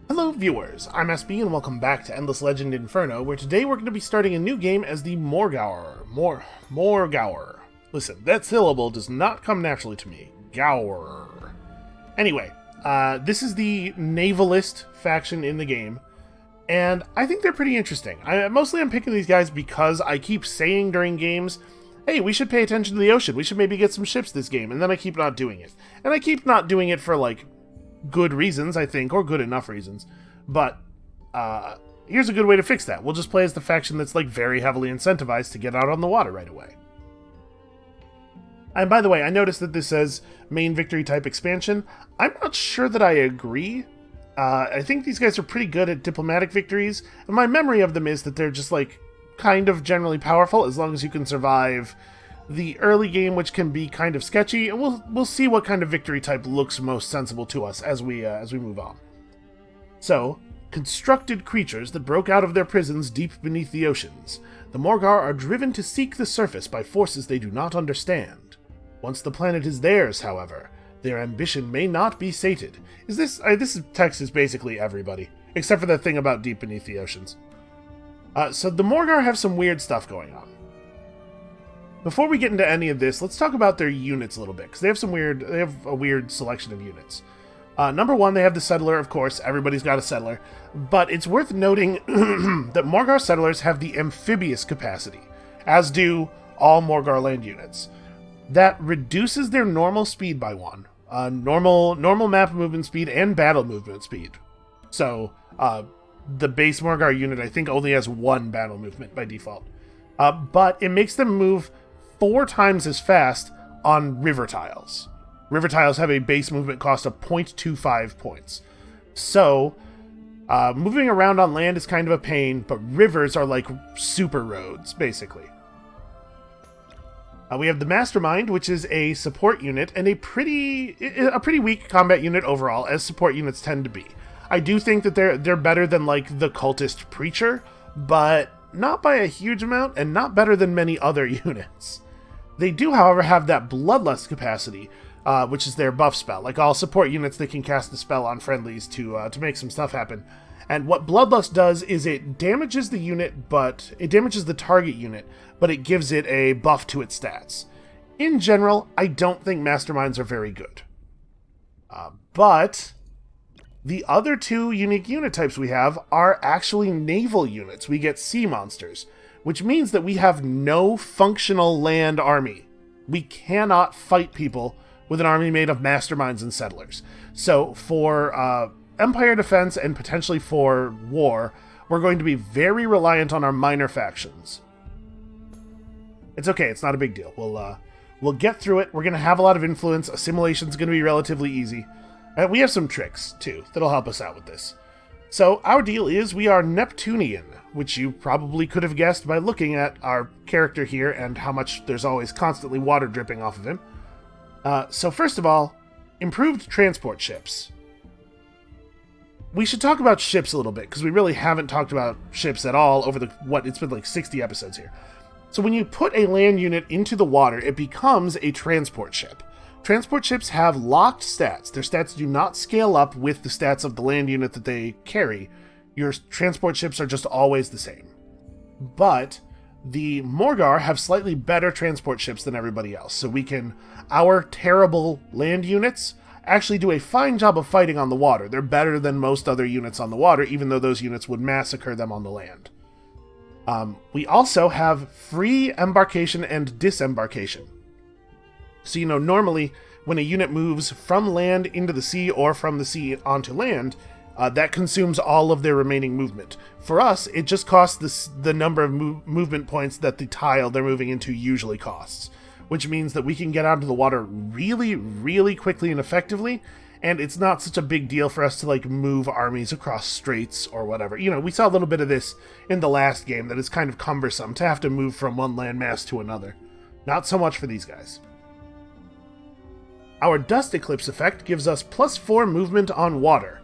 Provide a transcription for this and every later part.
Hello viewers, I'm SB and welcome back to Endless Legend Inferno, where today we're going to be starting a new game as the Morgawr. Morgawr. Listen, that syllable does not come naturally to me. Gower. Anyway, this is the navalist faction in the game, and I think they're pretty interesting. Mostly I'm picking these guys because I keep saying during games, hey, we should pay attention to the ocean, we should maybe get some ships this game, and then I keep not doing it. And I keep not doing it for, good reasons, I think, or good enough reasons. But here's a good way to fix that. We'll just play as the faction that's very heavily incentivized to get out on the water right away. And by the way, I noticed that this says main victory type expansion. I'm not sure that I agree. I think these guys are pretty good at diplomatic victories, and my memory of them is that they're just kind of generally powerful as long as you can survive the early game, which can be kind of sketchy, and we'll see what kind of victory type looks most sensible to us as we move on. So, constructed creatures that broke out of their prisons deep beneath the oceans, the Morgawr are driven to seek the surface by forces they do not understand. Once the planet is theirs, however, their ambition may not be sated. This text is basically everybody, except for that thing about deep beneath the oceans. So the Morgawr have some weird stuff going on. Before we get into any of this, let's talk about their units a little bit, because they have a weird selection of units. Number one, they have the settler, of course. Everybody's got a settler. But it's worth noting that Morgawr settlers have the amphibious capacity, as do all Morgawr land units. That reduces their normal speed by one. Normal map movement speed and battle movement speed. So, the base Morgawr unit, I think, only has one battle movement by default. But it makes them move 4 times as fast on river tiles. River tiles have a base movement cost of 0.25 points. So, moving around on land is kind of a pain, but rivers are like super roads, basically. We have the Mastermind, which is a support unit, and a pretty weak combat unit overall, as support units tend to be. I do think that they're better than, the Cultist Preacher, but not by a huge amount, and not better than many other units. They do, however, have that Bloodlust capacity, which is their buff spell. Like all support units, they can cast the spell on friendlies to make some stuff happen. And what Bloodlust does is it damages the unit, but it damages the target unit, but it gives it a buff to its stats. In general, I don't think Masterminds are very good. But the other 2 unique unit types we have are actually naval units. We get sea monsters, which means that we have no functional land army. We cannot fight people with an army made of masterminds and settlers. So for Empire defense and potentially for war, we're going to be very reliant on our minor factions. It's okay, it's not a big deal. We'll get through it. We're going to have a lot of influence. Assimilation's going to be relatively easy. And we have some tricks, too, that'll help us out with this. So, our deal is we are Neptunian, which you probably could have guessed by looking at our character here and how much there's always constantly water dripping off of him. So first of all, improved transport ships. We should talk about ships a little bit, because we really haven't talked about ships at all over it's been 60 episodes here. So when you put a land unit into the water, it becomes a transport ship. Transport ships have locked stats. Their stats do not scale up with the stats of the land unit that they carry. Your transport ships are just always the same. But the Morgawr have slightly better transport ships than everybody else. So our terrible land units actually do a fine job of fighting on the water. They're better than most other units on the water, even though those units would massacre them on the land. We also have free embarkation and disembarkation. So, normally when a unit moves from land into the sea or from the sea onto land, that consumes all of their remaining movement. For us, it just costs the number of movement points that the tile they're moving into usually costs, which means that we can get out of the water really, really quickly and effectively, and it's not such a big deal for us to move armies across straits or whatever. We saw a little bit of this in the last game, that it's kind of cumbersome to have to move from one landmass to another. Not so much for these guys. Our Dust Eclipse effect gives us +4 movement on water.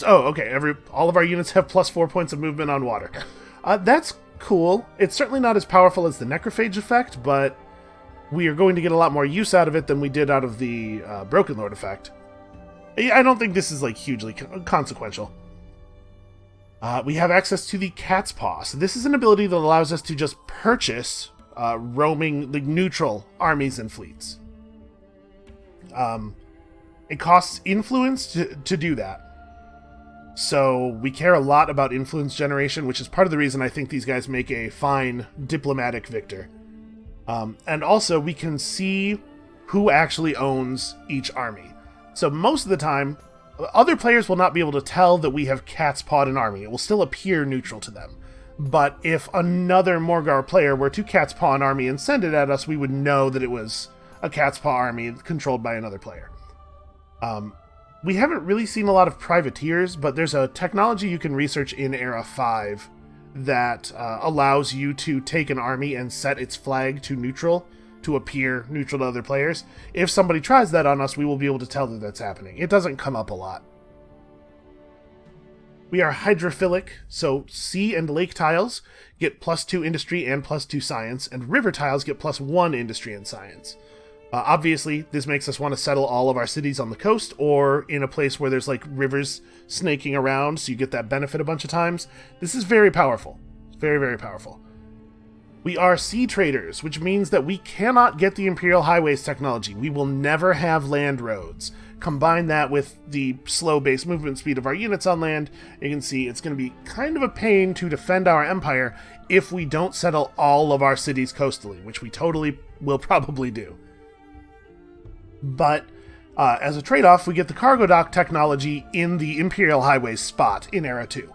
All of our units have +4 points of movement on water. That's cool. It's certainly not as powerful as the Necrophage effect, but we are going to get a lot more use out of it than we did out of the Broken Lord effect. I don't think this is hugely consequential. We have access to the Cat's Paw. So this is an ability that allows us to just purchase roaming, neutral armies and fleets. It costs influence to do that. So we care a lot about influence generation, which is part of the reason I think these guys make a fine diplomatic victor. And also, we can see who actually owns each army. So most of the time, other players will not be able to tell that we have Cat's Pawed an army. It will still appear neutral to them. But if another Morgawr player were to Cat's Paw an army and send it at us, we would know that it was a Cat's Paw army controlled by another player. We haven't really seen a lot of privateers, but there's a technology you can research in Era 5 that allows you to take an army and set its flag to neutral, to appear neutral to other players. If somebody tries that on us, we will be able to tell that that's happening. It doesn't come up a lot. We are hydrophilic, so sea and lake tiles get +2 industry and +2 science, and river tiles get +1 industry and science. Obviously, this makes us want to settle all of our cities on the coast or in a place where there's like rivers snaking around, so you get that benefit a bunch of times. This is very powerful. Very, very powerful. We are sea traders, which means that we cannot get the Imperial Highways technology. We will never have land roads. Combine that with the slow base movement speed of our units on land, you can see it's going to be kind of a pain to defend our empire if we don't settle all of our cities coastally, which we totally will probably do. But as a trade-off, we get the cargo dock technology in the Imperial Highways spot in Era 2.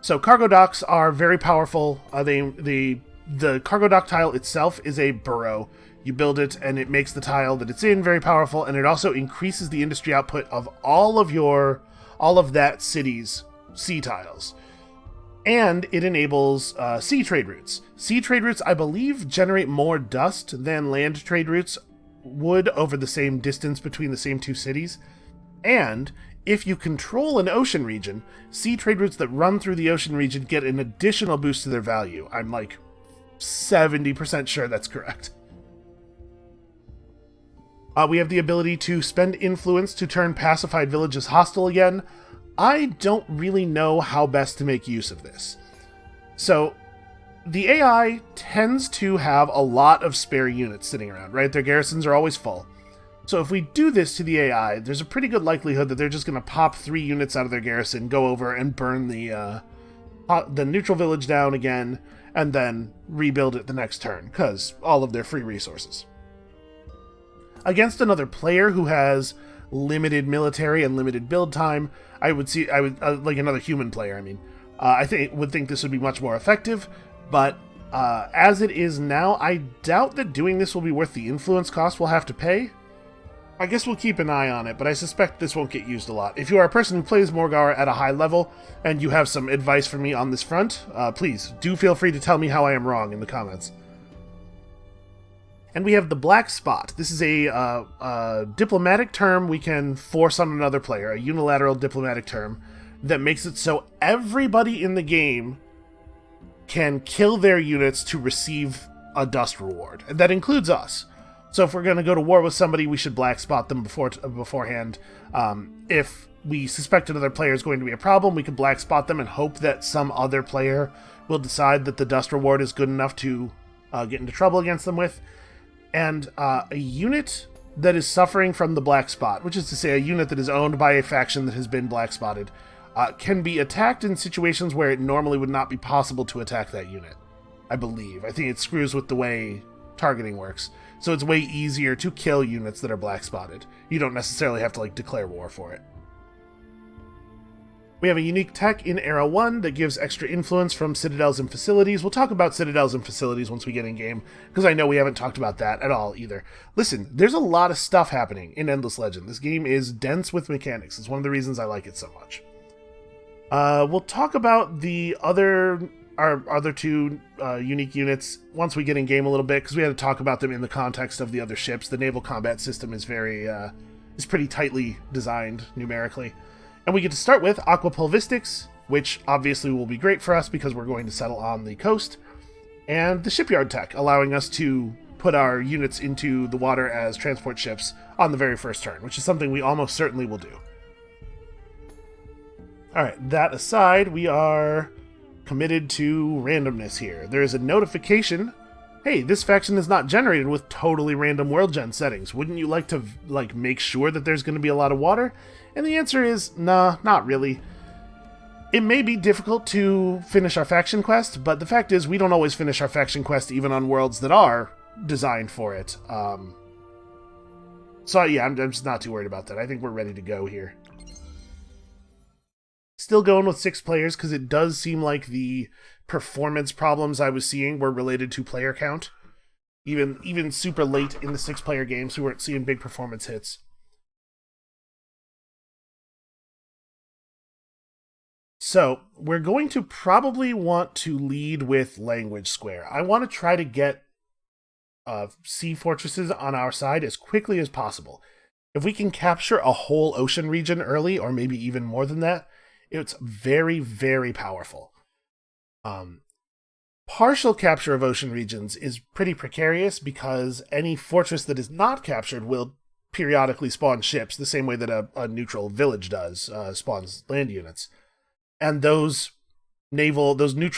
So cargo docks are very powerful. The cargo dock tile itself is a burrow. You build it, and it makes the tile that it's in very powerful, and it also increases the industry output of all of that city's sea tiles. And it enables sea trade routes. Sea trade routes, I believe, generate more dust than land trade routes would over the same distance between the same two cities. And if you control an ocean region, sea trade routes that run through the ocean region get an additional boost to their value. I'm like 70% sure that's correct. We have the ability to spend influence to turn pacified villages hostile again. I don't really know how best to make use of this. So the AI tends to have a lot of spare units sitting around, right? Their garrisons are always full. So if we do this to the AI, there's a pretty good likelihood that they're just going to pop 3 units out of their garrison, go over and burn the neutral village down again, and then rebuild it the next turn, because all of their free resources. Against another player who has limited military and limited build time, I would like another human player, I think this would be much more effective. But as it is now, I doubt that doing this will be worth the influence cost we'll have to pay. I guess we'll keep an eye on it, but I suspect this won't get used a lot. If you are a person who plays Morgawr at a high level, and you have some advice for me on this front, please do feel free to tell me how I am wrong in the comments. And we have the Black Spot. This is a diplomatic term we can force on another player, a unilateral diplomatic term, that makes it so everybody in the game can kill their units to receive a dust reward. And that includes us. So if we're going to go to war with somebody, we should black spot them beforehand. If we suspect another player is going to be a problem, we can black spot them and hope that some other player will decide that the dust reward is good enough to get into trouble against them with. And a unit that is suffering from the black spot, which is to say a unit that is owned by a faction that has been black spotted, can be attacked in situations where it normally would not be possible to attack that unit, I believe. I think it screws with the way targeting works. So it's way easier to kill units that are black spotted. You don't necessarily have to declare war for it. We have a unique tech in Era 1 that gives extra influence from citadels and facilities. We'll talk about citadels and facilities once we get in game, because I know we haven't talked about that at all either. Listen, there's a lot of stuff happening in Endless Legend. This game is dense with mechanics. It's one of the reasons I like it so much. We'll talk about our other 2 unique units once we get in game a little bit, because we had to talk about them in the context of the other ships. The naval combat system is is pretty tightly designed numerically. And we get to start with Aquapulvistics, which obviously will be great for us because we're going to settle on the coast, and the shipyard tech, allowing us to put our units into the water as transport ships on the very first turn, which is something we almost certainly will do. Alright, that aside, we are committed to randomness here. There is a notification. Hey, this faction is not generated with totally random world gen settings. Wouldn't you like to make sure that there's going to be a lot of water? And the answer is, nah, not really. It may be difficult to finish our faction quest, but the fact is we don't always finish our faction quest even on worlds that are designed for it. So yeah, I'm just not too worried about that. I think we're ready to go here. Still going with 6 players because it does seem like the performance problems I was seeing were related to player count. Even super late in the 6-player games, we weren't seeing big performance hits. So, we're going to probably want to lead with Language Square. I want to try to get sea fortresses on our side as quickly as possible. If we can capture a whole ocean region early, or maybe even more than that, it's very, very powerful. Partial capture of ocean regions is pretty precarious because any fortress that is not captured will periodically spawn ships, the same way that a neutral village does, spawns land units. And those neutral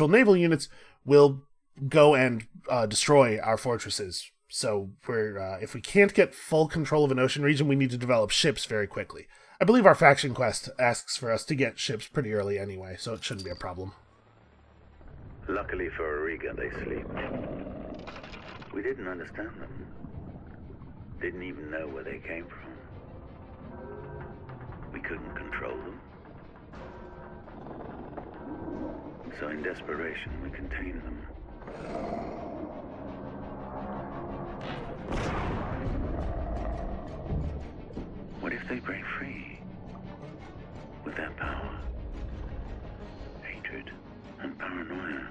naval units will go and destroy our fortresses. So if we can't get full control of an ocean region, we need to develop ships very quickly. I believe our faction quest asks for us to get ships pretty early anyway, so it shouldn't be a problem. Luckily for Auriga, they sleep. We didn't understand them. Didn't even know where they came from. We couldn't control them. So in desperation, we contained them. What if they break free? With their power, hatred, and paranoia.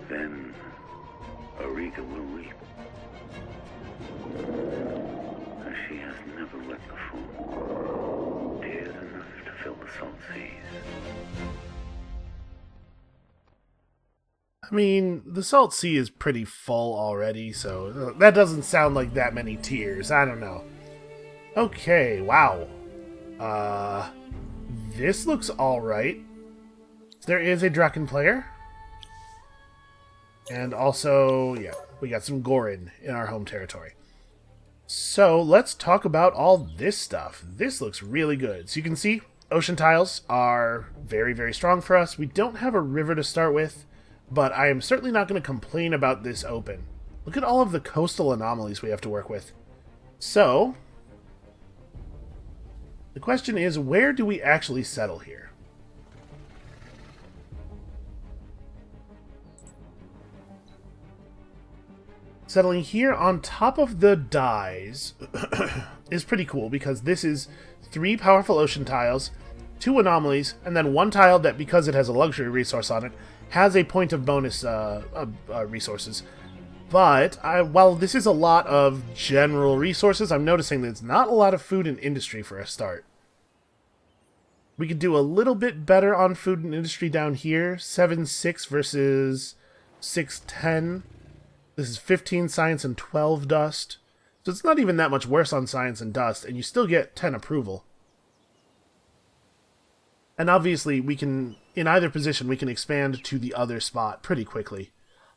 Then Auriga will weep. As she has never wept before. Tears enough to fill the salt seas. I mean, the Salt Sea is pretty full already, so that doesn't sound like that many tears. I don't know. Okay, wow. This looks alright. There is a Draken player. And also, yeah, we got some Gorin in our home territory. So, let's talk about all this stuff. This looks really good. So you can see, ocean tiles are very, very strong for us. We don't have a river to start with, but I am certainly not going to complain about this open. Look at all of the coastal anomalies we have to work with. So, the question is, where do we actually settle here? Settling here on top of the dyes is pretty cool because this is 3 powerful ocean tiles, 2 anomalies, and then 1 tile that, because it has a luxury resource on it, has a point of bonus resources. But while this is a lot of general resources, I'm noticing that it's not a lot of food and industry for a start. We could do a little bit better on food and industry down here. 7-6 versus 6-10. This is 15 science and 12 dust. So it's not even that much worse on science and dust, and you still get 10 approval. And obviously, we can, in either position, we can expand to the other spot pretty quickly.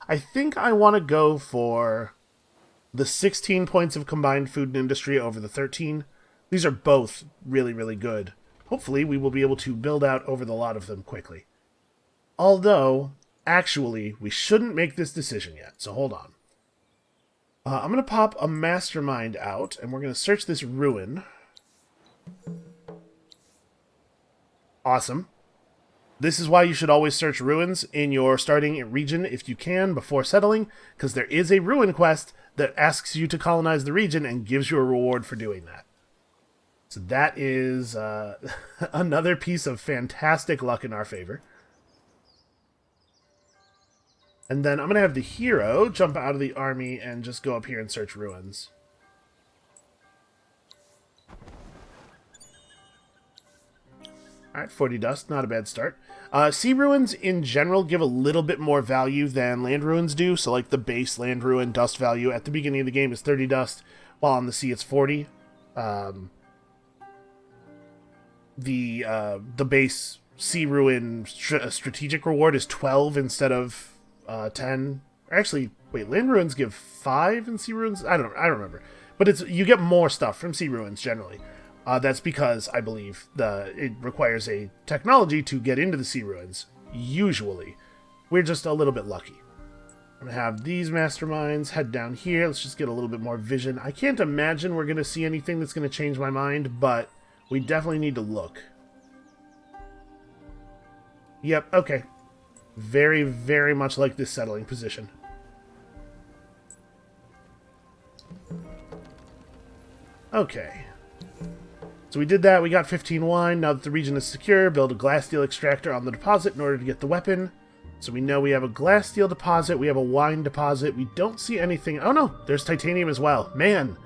I think I want to go for the 16 points of combined food and industry over the 13. These are both really, really good. Hopefully, we will be able to build out over the lot of them quickly. Although, actually, we shouldn't make this decision yet, so hold on. I'm going to pop a mastermind out, and we're going to search this ruin. Awesome. This is why you should always search ruins in your starting region if you can before settling, because there is a ruin quest that asks you to colonize the region and gives you a reward for doing that. So that is another piece of fantastic luck in our favor. And then I'm going to have the hero jump out of the army and just go up here and search ruins. Alright, 40 dust, not a bad start. Sea ruins in general give a little bit more value than land ruins do, so like the base land ruin dust value at the beginning of the game is 30 dust, while on the sea it's 40. The base sea ruin strategic reward is 12 instead of 10. Actually, wait, land ruins give 5 and sea ruins? I don't remember. But you get more stuff from sea ruins generally. That's because, I believe, it requires a technology to get into the sea ruins. Usually. We're just a little bit lucky. I'm going to have these masterminds head down here. Let's just get a little bit more vision. I can't imagine we're going to see anything that's going to change my mind, but we definitely need to look. Yep, okay. Very, very much like this settling position. Okay. So we did that, we got 15 wine. Now that the region is secure, build a glass steel extractor on the deposit in order to get the weapon. So we know we have a glass steel deposit, we have a wine deposit, we don't see anything. Oh no, there's titanium as well. Man,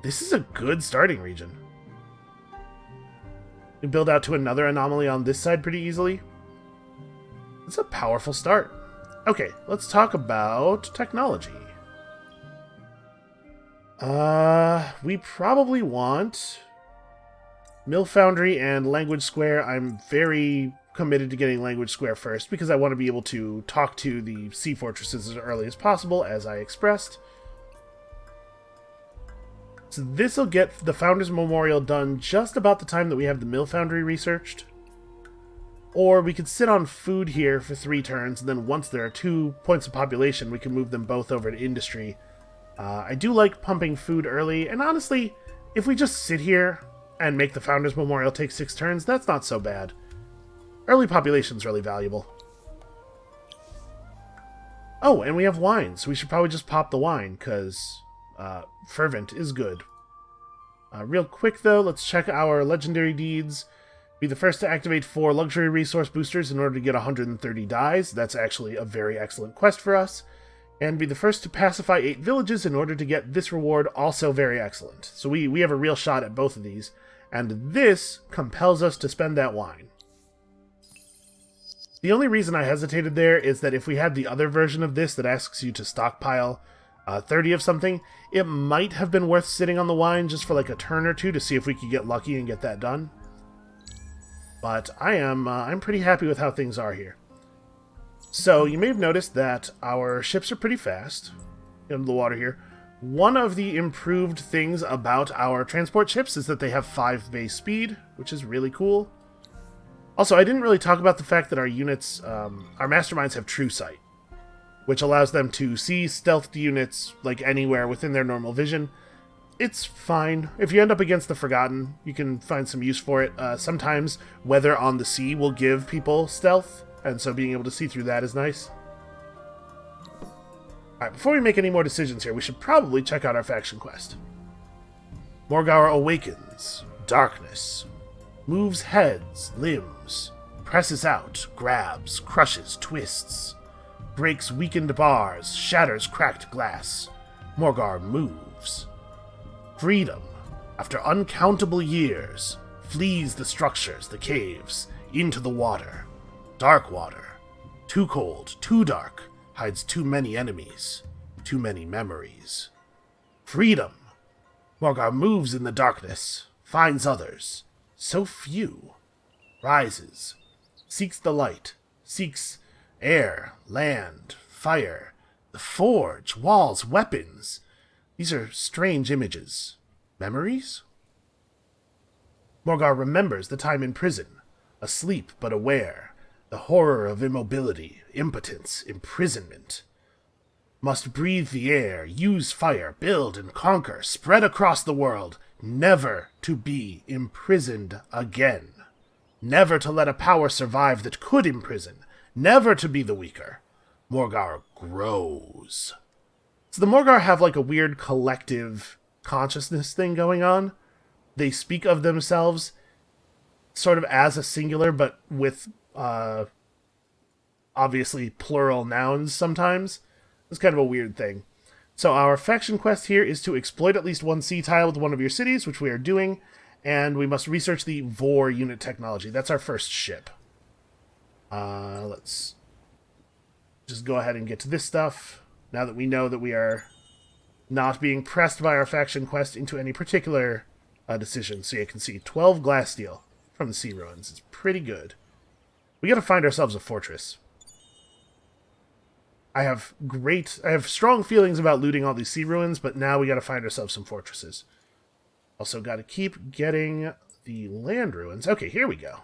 this is a good starting region. We build out to another anomaly on this side pretty easily. It's a powerful start. Okay, let's talk about technology. We probably want Mill Foundry and Language Square. I'm very committed to getting Language Square first because I want to be able to talk to the sea fortresses as early as possible, as I expressed. So this will get the Founders Memorial done just about the time that we have the Mill Foundry researched. Or we could sit on food here for 3 turns, and then once there are 2 points of population, we can move them both over to industry. I do like pumping food early, and honestly, if we just sit here and make the Founders Memorial take 6 turns, that's not so bad. Early population's really valuable. Oh, and we have wine, so we should probably just pop the wine, because Fervent is good. Real quick, though, let's check our legendary deeds. Be the first to activate 4 luxury resource boosters in order to get 130 dyes. That's actually a very excellent quest for us. And be the first to pacify 8 villages in order to get this reward, also very excellent. So we have a real shot at both of these. And this compels us to spend that wine. The only reason I hesitated there is that if we had the other version of this that asks you to stockpile 30 of something, it might have been worth sitting on the wine just for like a turn or 2 to see if we could get lucky and get that done. But I'm pretty happy with how things are here. So you may have noticed that our ships are pretty fast. Get into the water here. One of the improved things about our transport ships is that they have 5 base speed, which is really cool. Also, I didn't really talk about the fact that our units, our masterminds have true sight, which allows them to see stealthed units like anywhere within their normal vision. It's fine. If you end up against the Forgotten, you can find some use for it. Sometimes weather on the sea will give people stealth, and so being able to see through that is nice. Alright, before we make any more decisions here, we should probably check out our faction quest. Morgawr awakens. Darkness. Moves heads, limbs. Presses out, grabs, crushes, twists. Breaks weakened bars, shatters cracked glass. Morgawr moves. Freedom. After uncountable years, flees the structures, the caves, into the water. Dark water. Too cold, too dark. Hides too many enemies, too many memories. Freedom! Morgawr moves in the darkness, finds others, so few. Rises, seeks the light, seeks air, land, fire, the forge, walls, weapons. These are strange images. Memories? Morgawr remembers the time in prison, asleep but aware. The horror of immobility, impotence, imprisonment. Must breathe the air, use fire, build and conquer, spread across the world, never to be imprisoned again. Never to let a power survive that could imprison, never to be the weaker. Morgawr grows. So the Morgawr have like a weird collective consciousness thing going on. They speak of themselves sort of as a singular, but with obviously plural nouns sometimes. It's kind of a weird thing. So our faction quest here is to exploit at least 1 sea tile with one of your cities, which we are doing, and we must research the Vor unit technology. That's our first ship. Let's just go ahead and get to this stuff, now that we know that we are not being pressed by our faction quest into any particular decision. So you can see 12 glass steel from the sea ruins. It's pretty good. We gotta find ourselves a fortress. I have strong feelings about looting all these sea ruins, but now we gotta find ourselves some fortresses. Also gotta keep getting the land ruins. Okay, here we go.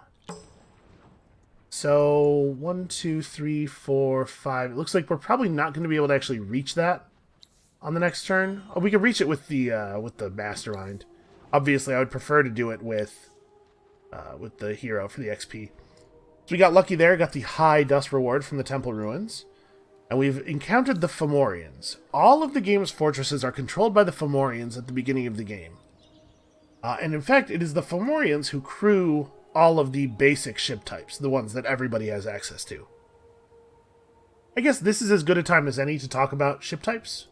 So, 1, 2, 3, 4, 5. It looks like we're probably not going to be able to actually reach that on the next turn. Oh, we can reach it with the mastermind. Obviously, I would prefer to do it with the hero for the XP. So we got lucky there, got the high dust reward from the temple ruins. And we've encountered the Fomorians. All of the game's fortresses are controlled by the Fomorians at the beginning of the game. And in fact, it is the Fomorians who crew all of the basic ship types, the ones that everybody has access to. I guess this is as good a time as any to talk about ship types.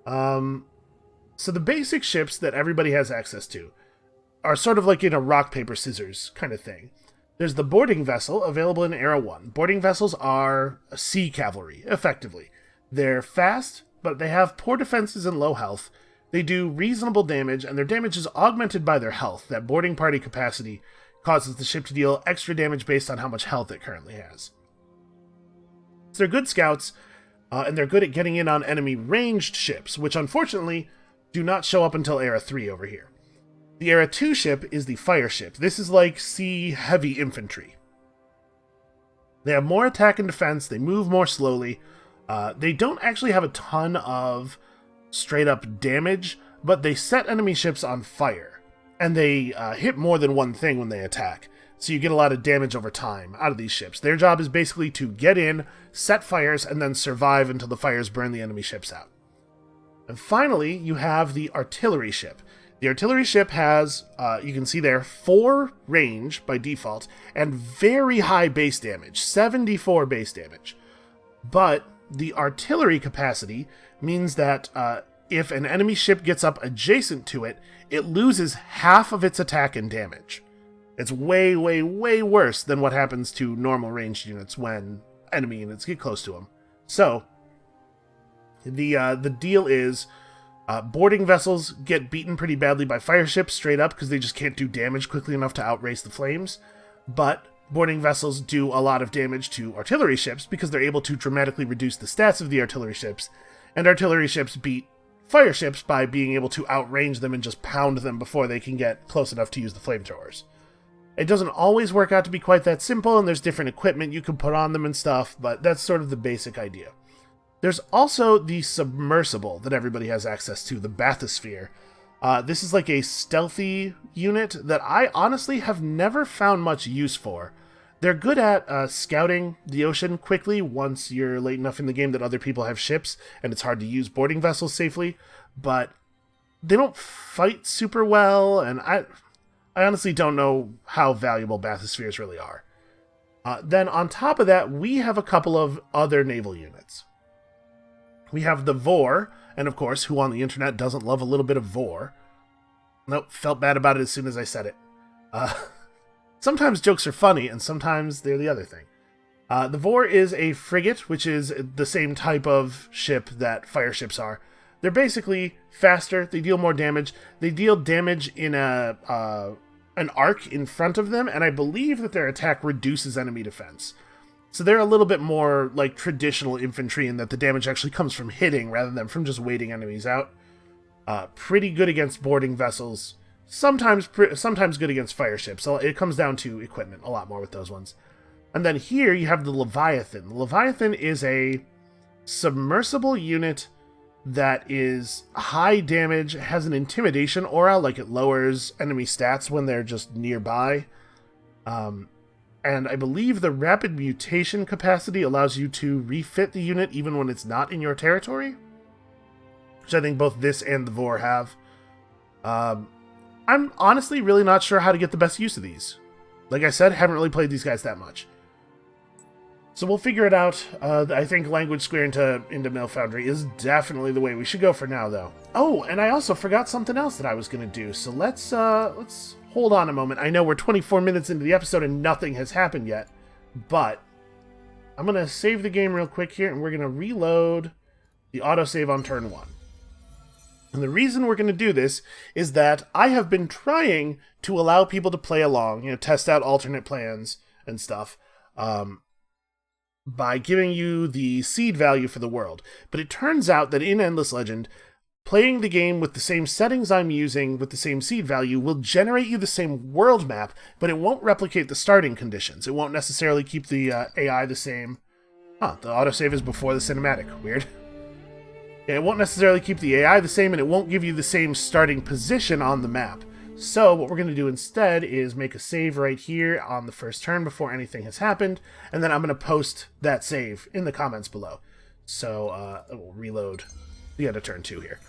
So the basic ships that everybody has access to are sort of like in a rock, paper, scissors kind of thing. There's the boarding vessel, available in Era 1. Boarding vessels are sea cavalry, effectively. They're fast, but they have poor defenses and low health. They do reasonable damage, and their damage is augmented by their health. That boarding party capacity causes the ship to deal extra damage based on how much health it currently has. So they're good scouts, and they're good at getting in on enemy ranged ships, which unfortunately do not show up until Era 3 over here. The Era 2 ship is the fire ship. This is like sea heavy infantry. They have more attack and defense, they move more slowly, they don't actually have a ton of straight up damage, but they set enemy ships on fire. And they hit more than one thing when they attack. So you get a lot of damage over time out of these ships. Their job is basically to get in, set fires, and then survive until the fires burn the enemy ships out. And finally, you have the artillery ship. The artillery ship has, you can see there, 4 range by default, and very high base damage, 74 base damage. But the artillery capacity means that if an enemy ship gets up adjacent to it, it loses half of its attack and damage. It's way, way, way worse than what happens to normal ranged units when enemy units get close to them. So, the deal is, boarding vessels get beaten pretty badly by fire ships straight up because they just can't do damage quickly enough to outrace the flames. But boarding vessels do a lot of damage to artillery ships because they're able to dramatically reduce the stats of the artillery ships, and artillery ships beat fire ships by being able to outrange them and just pound them before they can get close enough to use the flamethrowers. It doesn't always work out to be quite that simple, and there's different equipment you can put on them and stuff, but that's sort of the basic idea. There's also the submersible that everybody has access to, the bathysphere. This is like a stealthy unit that I honestly have never found much use for. They're good at scouting the ocean quickly once you're late enough in the game that other people have ships, and it's hard to use boarding vessels safely, but they don't fight super well, and I honestly don't know how valuable bathyspheres really are. Then on top of that, we have a couple of other naval units. We have the Vor, and of course, who on the internet doesn't love a little bit of Vor? Nope, felt bad about it as soon as I said it. Sometimes jokes are funny, and sometimes they're the other thing. The Vor is a frigate, which is the same type of ship that fire ships are. They're basically faster, they deal more damage, they deal damage in an arc in front of them, and I believe that their attack reduces enemy defense. So they're a little bit more like traditional infantry in that the damage actually comes from hitting rather than from just waiting enemies out. Pretty good against boarding vessels. Sometimes good against fire ships. So it comes down to equipment a lot more with those ones. And then here you have the Leviathan. The Leviathan is a submersible unit that is high damage, has an intimidation aura, like it lowers enemy stats when they're just nearby. And I believe the rapid mutation capacity allows you to refit the unit even when it's not in your territory, which I think both this and the Vor have. I'm honestly really not sure how to get the best use of these. Like I said, haven't really played these guys that much. So we'll figure it out. I think language square into Mill Foundry is definitely the way we should go for now, though. Oh, and I also forgot something else that I was going to do. So let's hold on a moment. I know we're 24 minutes into the episode and nothing has happened yet, but I'm going to save the game real quick here, and we're going to reload the autosave on turn 1. And the reason we're going to do this is that I have been trying to allow people to play along, test out alternate plans and stuff, by giving you the seed value for the world. But it turns out that in Endless Legend, playing the game with the same settings I'm using with the same seed value will generate you the same world map, but it won't replicate the starting conditions. It won't necessarily keep the AI the same. The autosave is before the cinematic. Weird. It won't necessarily keep the AI the same, and it won't give you the same starting position on the map. So what we're going to do instead is make a save right here on the first turn before anything has happened, and then I'm going to post that save in the comments below. So we'll reload the end of turn 2 here.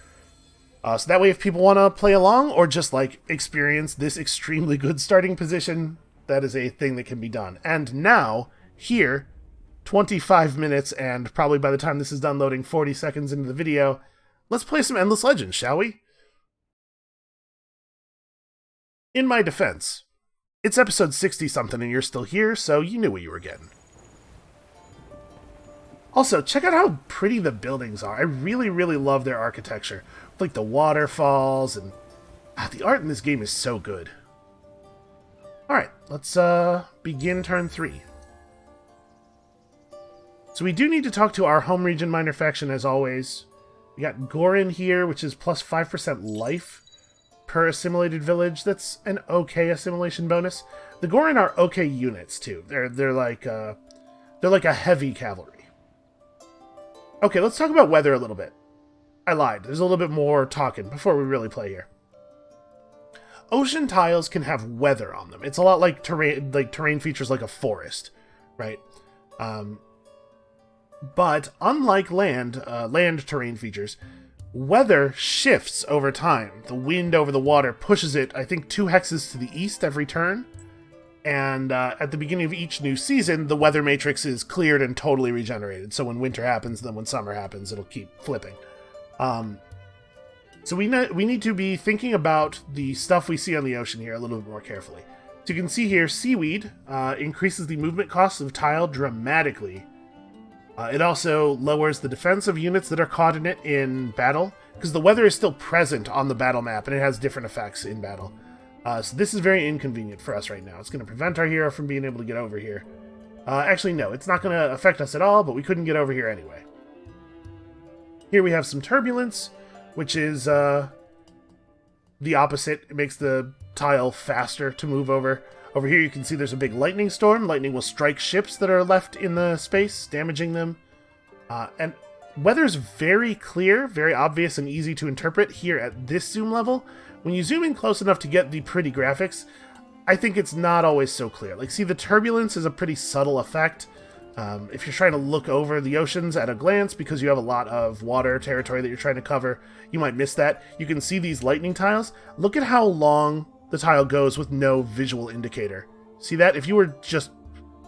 So that way if people want to play along or just experience this extremely good starting position, that is a thing that can be done. And now, here, 25 minutes and probably by the time this is done loading 40 seconds into the video, let's play some Endless Legends, shall we? In my defense, it's episode 60-something and you're still here, so you knew what you were getting. Also, check out how pretty the buildings are. I really, really love their architecture. Like the waterfalls, and the art in this game is so good. Alright, let's begin turn 3. So we do need to talk to our home region minor faction as always. We got Gorin here, which is plus 5% life per assimilated village. That's an okay assimilation bonus. The Gorin are okay units too. They're like a heavy cavalry. Okay, let's talk about weather a little bit. I lied. There's a little bit more talking before we really play here. Ocean tiles can have weather on them. It's a lot like terrain features like a forest, right? But unlike land terrain features, weather shifts over time. The wind over the water pushes it, I think, 2 hexes to the east every turn. And at the beginning of each new season, the weather matrix is cleared and totally regenerated. So when winter happens, then when summer happens, it'll keep flipping. So we need to be thinking about the stuff we see on the ocean here a little bit more carefully. So you can see here, seaweed increases the movement cost of tile dramatically. It also lowers the defense of units that are caught in it in battle, because the weather is still present on the battle map, and it has different effects in battle. So this is very inconvenient for us right now. It's going to prevent our hero from being able to get over here. Actually, no, it's not going to affect us at all, but we couldn't get over here anyway. Here we have some turbulence, which is the opposite. It makes the tile faster to move over. Over here you can see there's a big lightning storm. Lightning will strike ships that are left in the space, damaging them. And weather's very clear, very obvious, and easy to interpret here at this zoom level. When you zoom in close enough to get the pretty graphics, I think it's not always so clear. Like, see, the turbulence is a pretty subtle effect. If you're trying to look over the oceans at a glance, because you have a lot of water territory that you're trying to cover, you might miss that. You can see these lightning tiles. Look at how long the tile goes with no visual indicator. See that? If you were just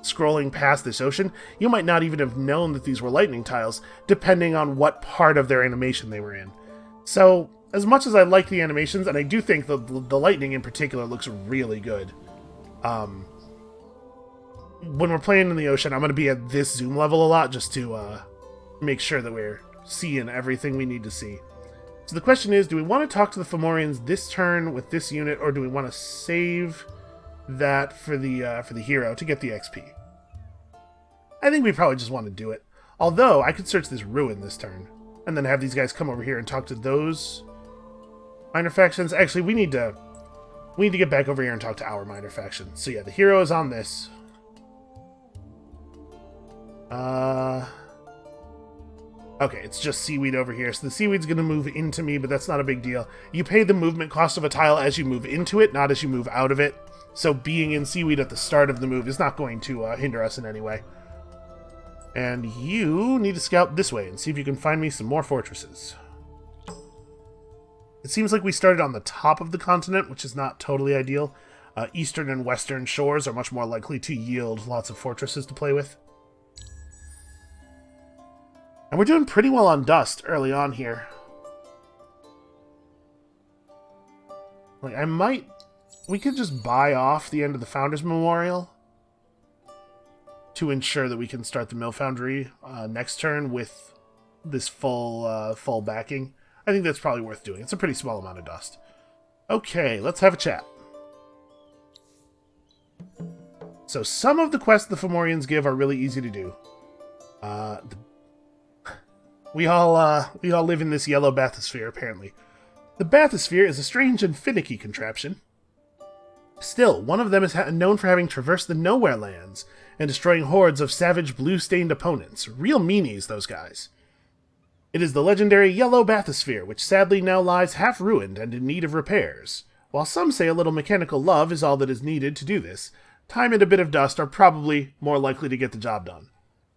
scrolling past this ocean, you might not even have known that these were lightning tiles, depending on what part of their animation they were in. So, as much as I like the animations, and I do think the lightning in particular looks really good, when we're playing in the ocean, I'm going to be at this zoom level a lot just to make sure that we're seeing everything we need to see. So the question is, do we want to talk to the Fomorians this turn with this unit, or do we want to save that for the hero to get the XP? I think we probably just want to do it. Although, I could search this ruin this turn, and then have these guys come over here and talk to those minor factions. Actually, we need to get back over here and talk to our minor faction. So yeah, the hero is on this. Okay, it's just seaweed over here. So the seaweed's going to move into me, but that's not a big deal. You pay the movement cost of a tile as you move into it, not as you move out of it. So being in seaweed at the start of the move is not going to hinder us in any way. And you need to scout this way and see if you can find me some more fortresses. It seems like we started on the top of the continent, which is not totally ideal. Eastern and western shores are much more likely to yield lots of fortresses to play with. And we're doing pretty well on dust early on here. Like, we could just buy off the end of the Founders Memorial to ensure that we can start the Mill Foundry next turn with this full backing. I think that's probably worth doing. It's a pretty small amount of dust. Okay, let's have a chat. So some of the quests the Fomorians give are really easy to do. We all live in this yellow bathysphere, apparently. The bathysphere is a strange and finicky contraption. Still, one of them is known for having traversed the Nowhere Lands and destroying hordes of savage blue-stained opponents. Real meanies, those guys. It is the legendary Yellow Bathysphere, which sadly now lies half-ruined and in need of repairs. While some say a little mechanical love is all that is needed to do this, time and a bit of dust are probably more likely to get the job done.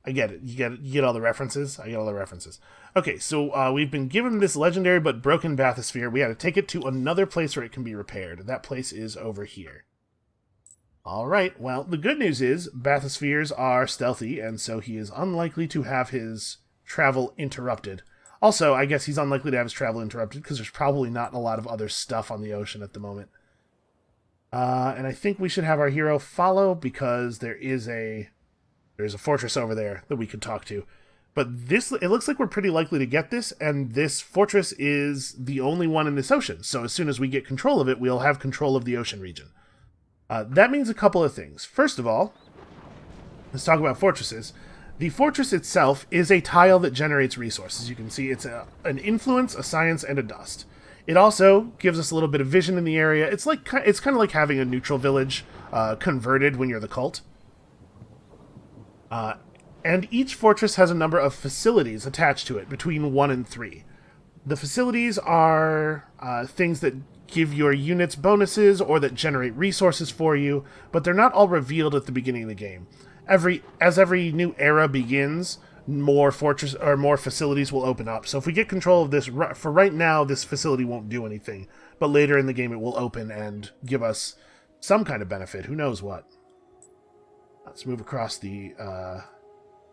I get it. You get all the references? I get all the references. Okay, so we've been given this legendary but broken bathysphere. We had to take it to another place where it can be repaired. That place is over here. Alright, well, the good news is bathyspheres are stealthy, and so he is unlikely to have his travel interrupted. Also, I guess he's unlikely to have his travel interrupted because there's probably not a lot of other stuff on the ocean at the moment. And I think we should have our hero follow because there's a fortress over there that we could talk to. But it looks like we're pretty likely to get this, and this fortress is the only one in this ocean. So as soon as we get control of it, we'll have control of the ocean region. That means a couple of things. First of all, let's talk about fortresses. The fortress itself is a tile that generates resources. You can see it's an influence, a science, and a dust. It also gives us a little bit of vision in the area. It's kind of like having a neutral village converted when you're the cult. And each fortress has a number of facilities attached to it, between 1 and 3. The facilities are things that give your units bonuses or that generate resources for you, but they're not all revealed at the beginning of the game. As every new era begins, more fortress or more facilities will open up. So if we get control of this, for right now, this facility won't do anything, but later in the game it will open and give us some kind of benefit. Who knows what? Let's move across the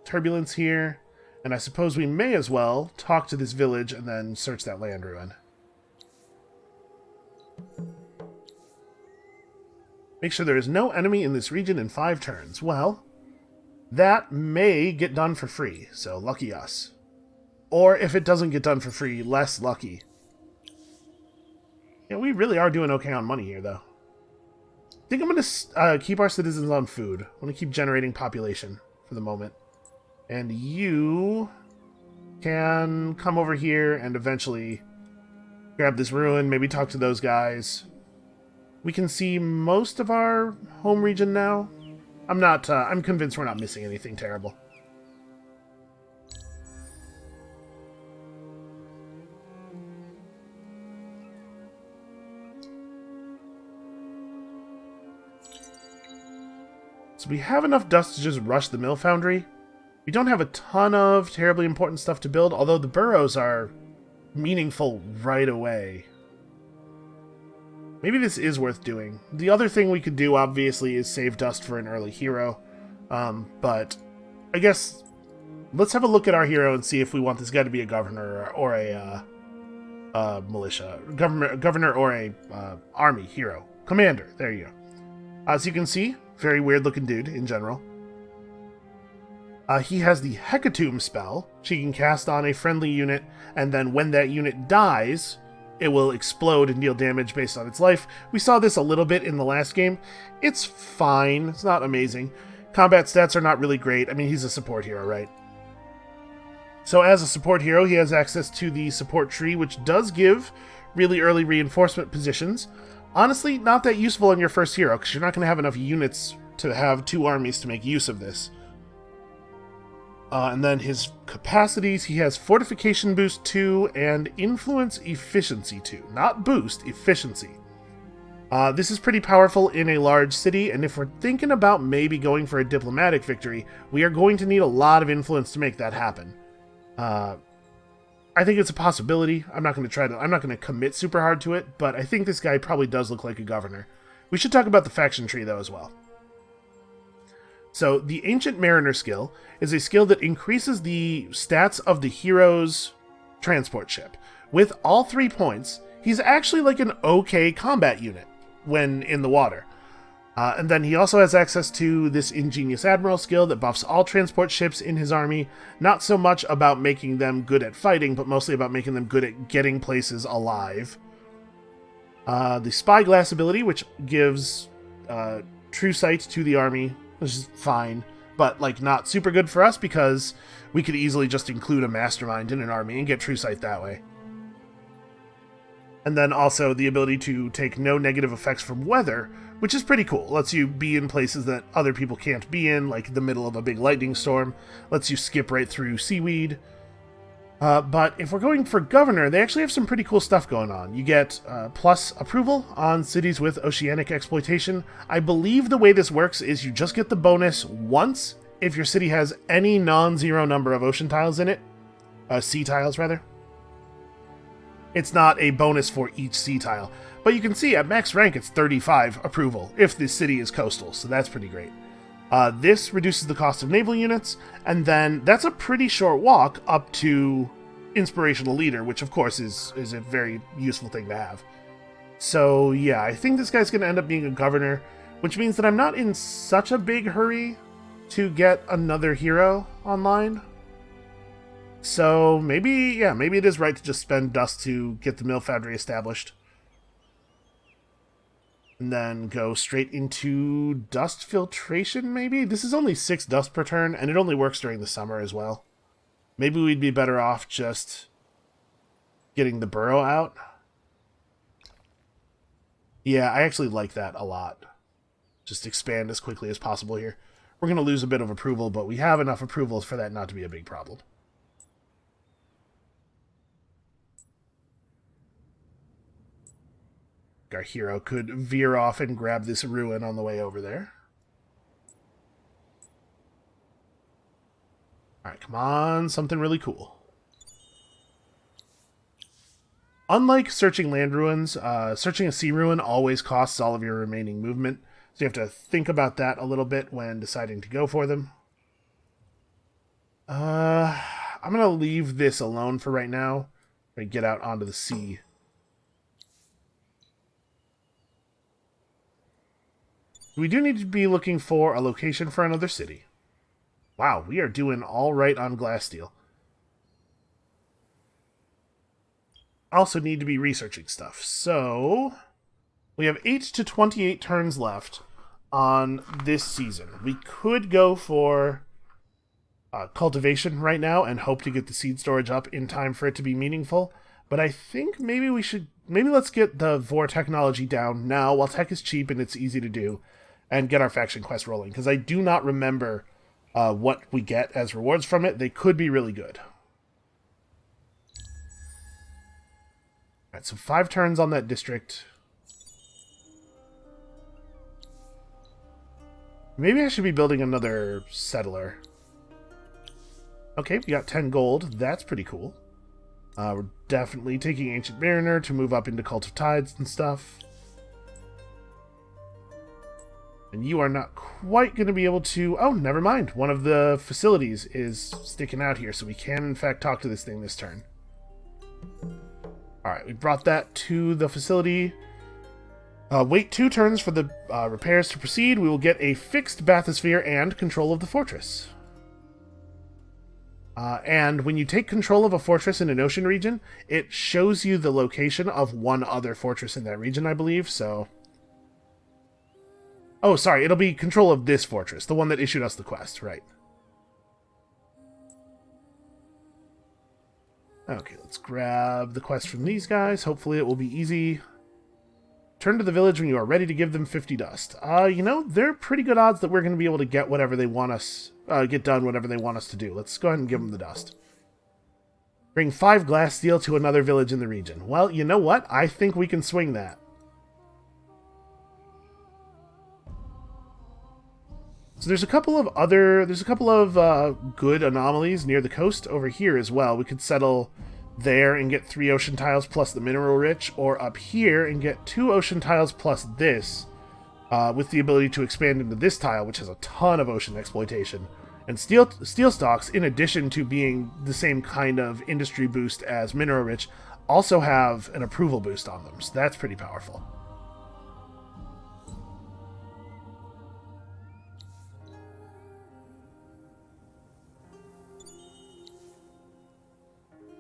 turbulence here, and I suppose we may as well talk to this village and then search that land ruin. Make sure there is no enemy in this region in 5 turns. Well, that may get done for free, so lucky us. Or if it doesn't get done for free, less lucky. Yeah, we really are doing okay on money here, though. I think I'm going to keep our citizens on food. I want to keep generating population for the moment. And you can come over here and eventually grab this ruin, maybe talk to those guys. We can see most of our home region now. I'm convinced we're not missing anything terrible. So we have enough dust to just rush the mill foundry. We don't have a ton of terribly important stuff to build, although the burrows are meaningful right away. Maybe this is worth doing. The other thing we could do, obviously, is save dust for an early hero. But I guess let's have a look at our hero and see if we want this guy to be a governor or a militia. Governor or a army hero. Commander, there you go. As you can see, very weird-looking dude in general. He has the Hecatomb spell. She can cast on a friendly unit, and then when that unit dies, it will explode and deal damage based on its life. We saw this a little bit in the last game. It's fine. It's not amazing. Combat stats are not really great. I mean, he's a support hero, right? So as a support hero, he has access to the support tree, which does give really early reinforcement positions. Honestly, not that useful on your first hero, because you're not going to have enough units to have 2 armies to make use of this. And then his capacities, he has Fortification Boost 2 and Influence Efficiency 2. Not Boost, Efficiency. This is pretty powerful in a large city, and if we're thinking about maybe going for a diplomatic victory, we are going to need a lot of influence to make that happen. I think it's a possibility. I'm not going to commit super hard to it, but I think this guy probably does look like a governor. We should talk about the faction tree, though, as well. So the Ancient Mariner skill is a skill that increases the stats of the hero's transport ship. With all 3 points, he's actually like an okay combat unit when in the water. And then he also has access to this Ingenious Admiral skill that buffs all transport ships in his army, not so much about making them good at fighting, but mostly about making them good at getting places alive. The Spyglass ability, which gives true sight to the army, which is fine, but like not super good for us because we could easily just include a mastermind in an army and get true sight that way. And then also the ability to take no negative effects from weather, which is pretty cool. Lets you be in places that other people can't be in, like the middle of a big lightning storm. Lets you skip right through seaweed. But if we're going for governor, they actually have some pretty cool stuff going on. You get plus approval on cities with oceanic exploitation. I believe the way this works is you just get the bonus once if your city has any non-zero number of ocean tiles in it. Sea tiles, rather. It's not a bonus for each sea tile. But you can see at max rank it's 35 approval if the city is coastal, so that's pretty great. This reduces the cost of naval units, and then that's a pretty short walk up to Inspirational Leader, which of course is a very useful thing to have. So yeah, I think this guy's going to end up being a governor, which means that I'm not in such a big hurry to get another hero online. So maybe it is right to just spend dust to get the mill foundry established. And then go straight into dust filtration, maybe? This is only 6 dust per turn, and it only works during the summer as well. Maybe we'd be better off just getting the burrow out. Yeah, I actually like that a lot. Just expand as quickly as possible here. We're going to lose a bit of approval, but we have enough approvals for that not to be a big problem. Our hero could veer off and grab this ruin on the way over there. Alright, come on, something really cool. Unlike searching land ruins, searching a sea ruin always costs all of your remaining movement, so you have to think about that a little bit when deciding to go for them. I'm going to leave this alone for right now and get out onto the sea. We do need to be looking for a location for another city. Wow, we are doing all right on Glasssteel. Also need to be researching stuff. So, we have 8 to 28 turns left on this season. We could go for cultivation right now and hope to get the seed storage up in time for it to be meaningful. But I think maybe let's get the Vor technology down now while tech is cheap and it's easy to do, and get our faction quest rolling, because I do not remember what we get as rewards from it. They could be really good. Alright, so 5 turns on that district. Maybe I should be building another settler. Okay, we got 10 gold. That's pretty cool. We're definitely taking Ancient Mariner to move up into Cult of Tides and stuff. And you are not quite going to be able to... Oh, never mind. One of the facilities is sticking out here, so we can, in fact, talk to this thing this turn. Alright, we brought that to the facility. Wait 2 turns for the repairs to proceed. We will get a fixed bathysphere and control of the fortress. And when you take control of a fortress in an ocean region, it shows you the location of one other fortress in that region, I believe, so... Oh, sorry, it'll be control of this fortress, the one that issued us the quest, right. Okay, let's grab the quest from these guys. Hopefully it will be easy. Turn to the village when you are ready to give them 50 dust. You know, they're pretty good odds that we're going to be able to get whatever they want us, get done whatever they want us to do. Let's go ahead and give them the dust. Bring 5 glass steel to another village in the region. Well, you know what? I think we can swing that. So there's a couple of good anomalies near the coast over here as well. We could settle there and get 3 ocean tiles plus the mineral rich, or up here and get 2 ocean tiles plus this with the ability to expand into this tile, which has a ton of ocean exploitation. And steel stocks, in addition to being the same kind of industry boost as Mineral Rich, also have an approval boost on them, so that's pretty powerful.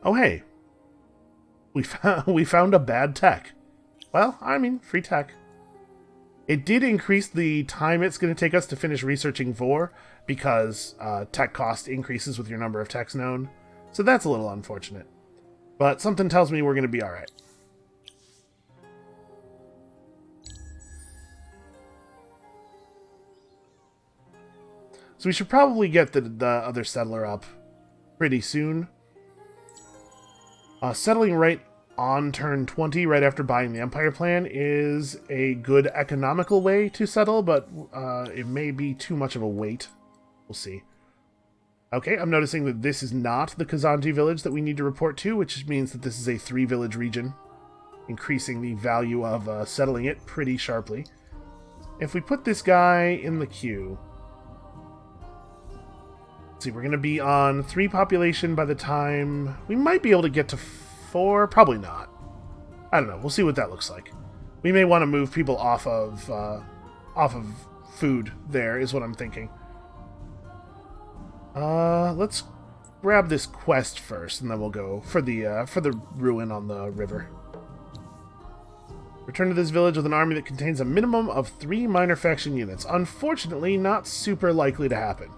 Oh hey, we found a bad tech. Well, I mean, free tech. It did increase the time it's going to take us to finish researching Vor, because tech cost increases with your number of techs known. So that's a little unfortunate. But something tells me we're going to be alright. So we should probably get the other settler up pretty soon. Settling right on turn 20, right after buying the Empire plan, is a good economical way to settle, but it may be too much of a wait. We'll see. Okay, I'm noticing that this is not the Kazanji village that we need to report to, which means that this is a 3-village region, increasing the value of settling it pretty sharply. If we put this guy in the queue... Let's see, we're going to be on 3 population by the time... We might be able to get to 4, probably not. I don't know, we'll see what that looks like. We may want to move people off of food there, is what I'm thinking. Let's grab this quest first, and then we'll go for the ruin on the river. Return to this village with an army that contains a minimum of 3 minor faction units. Unfortunately, not super likely to happen.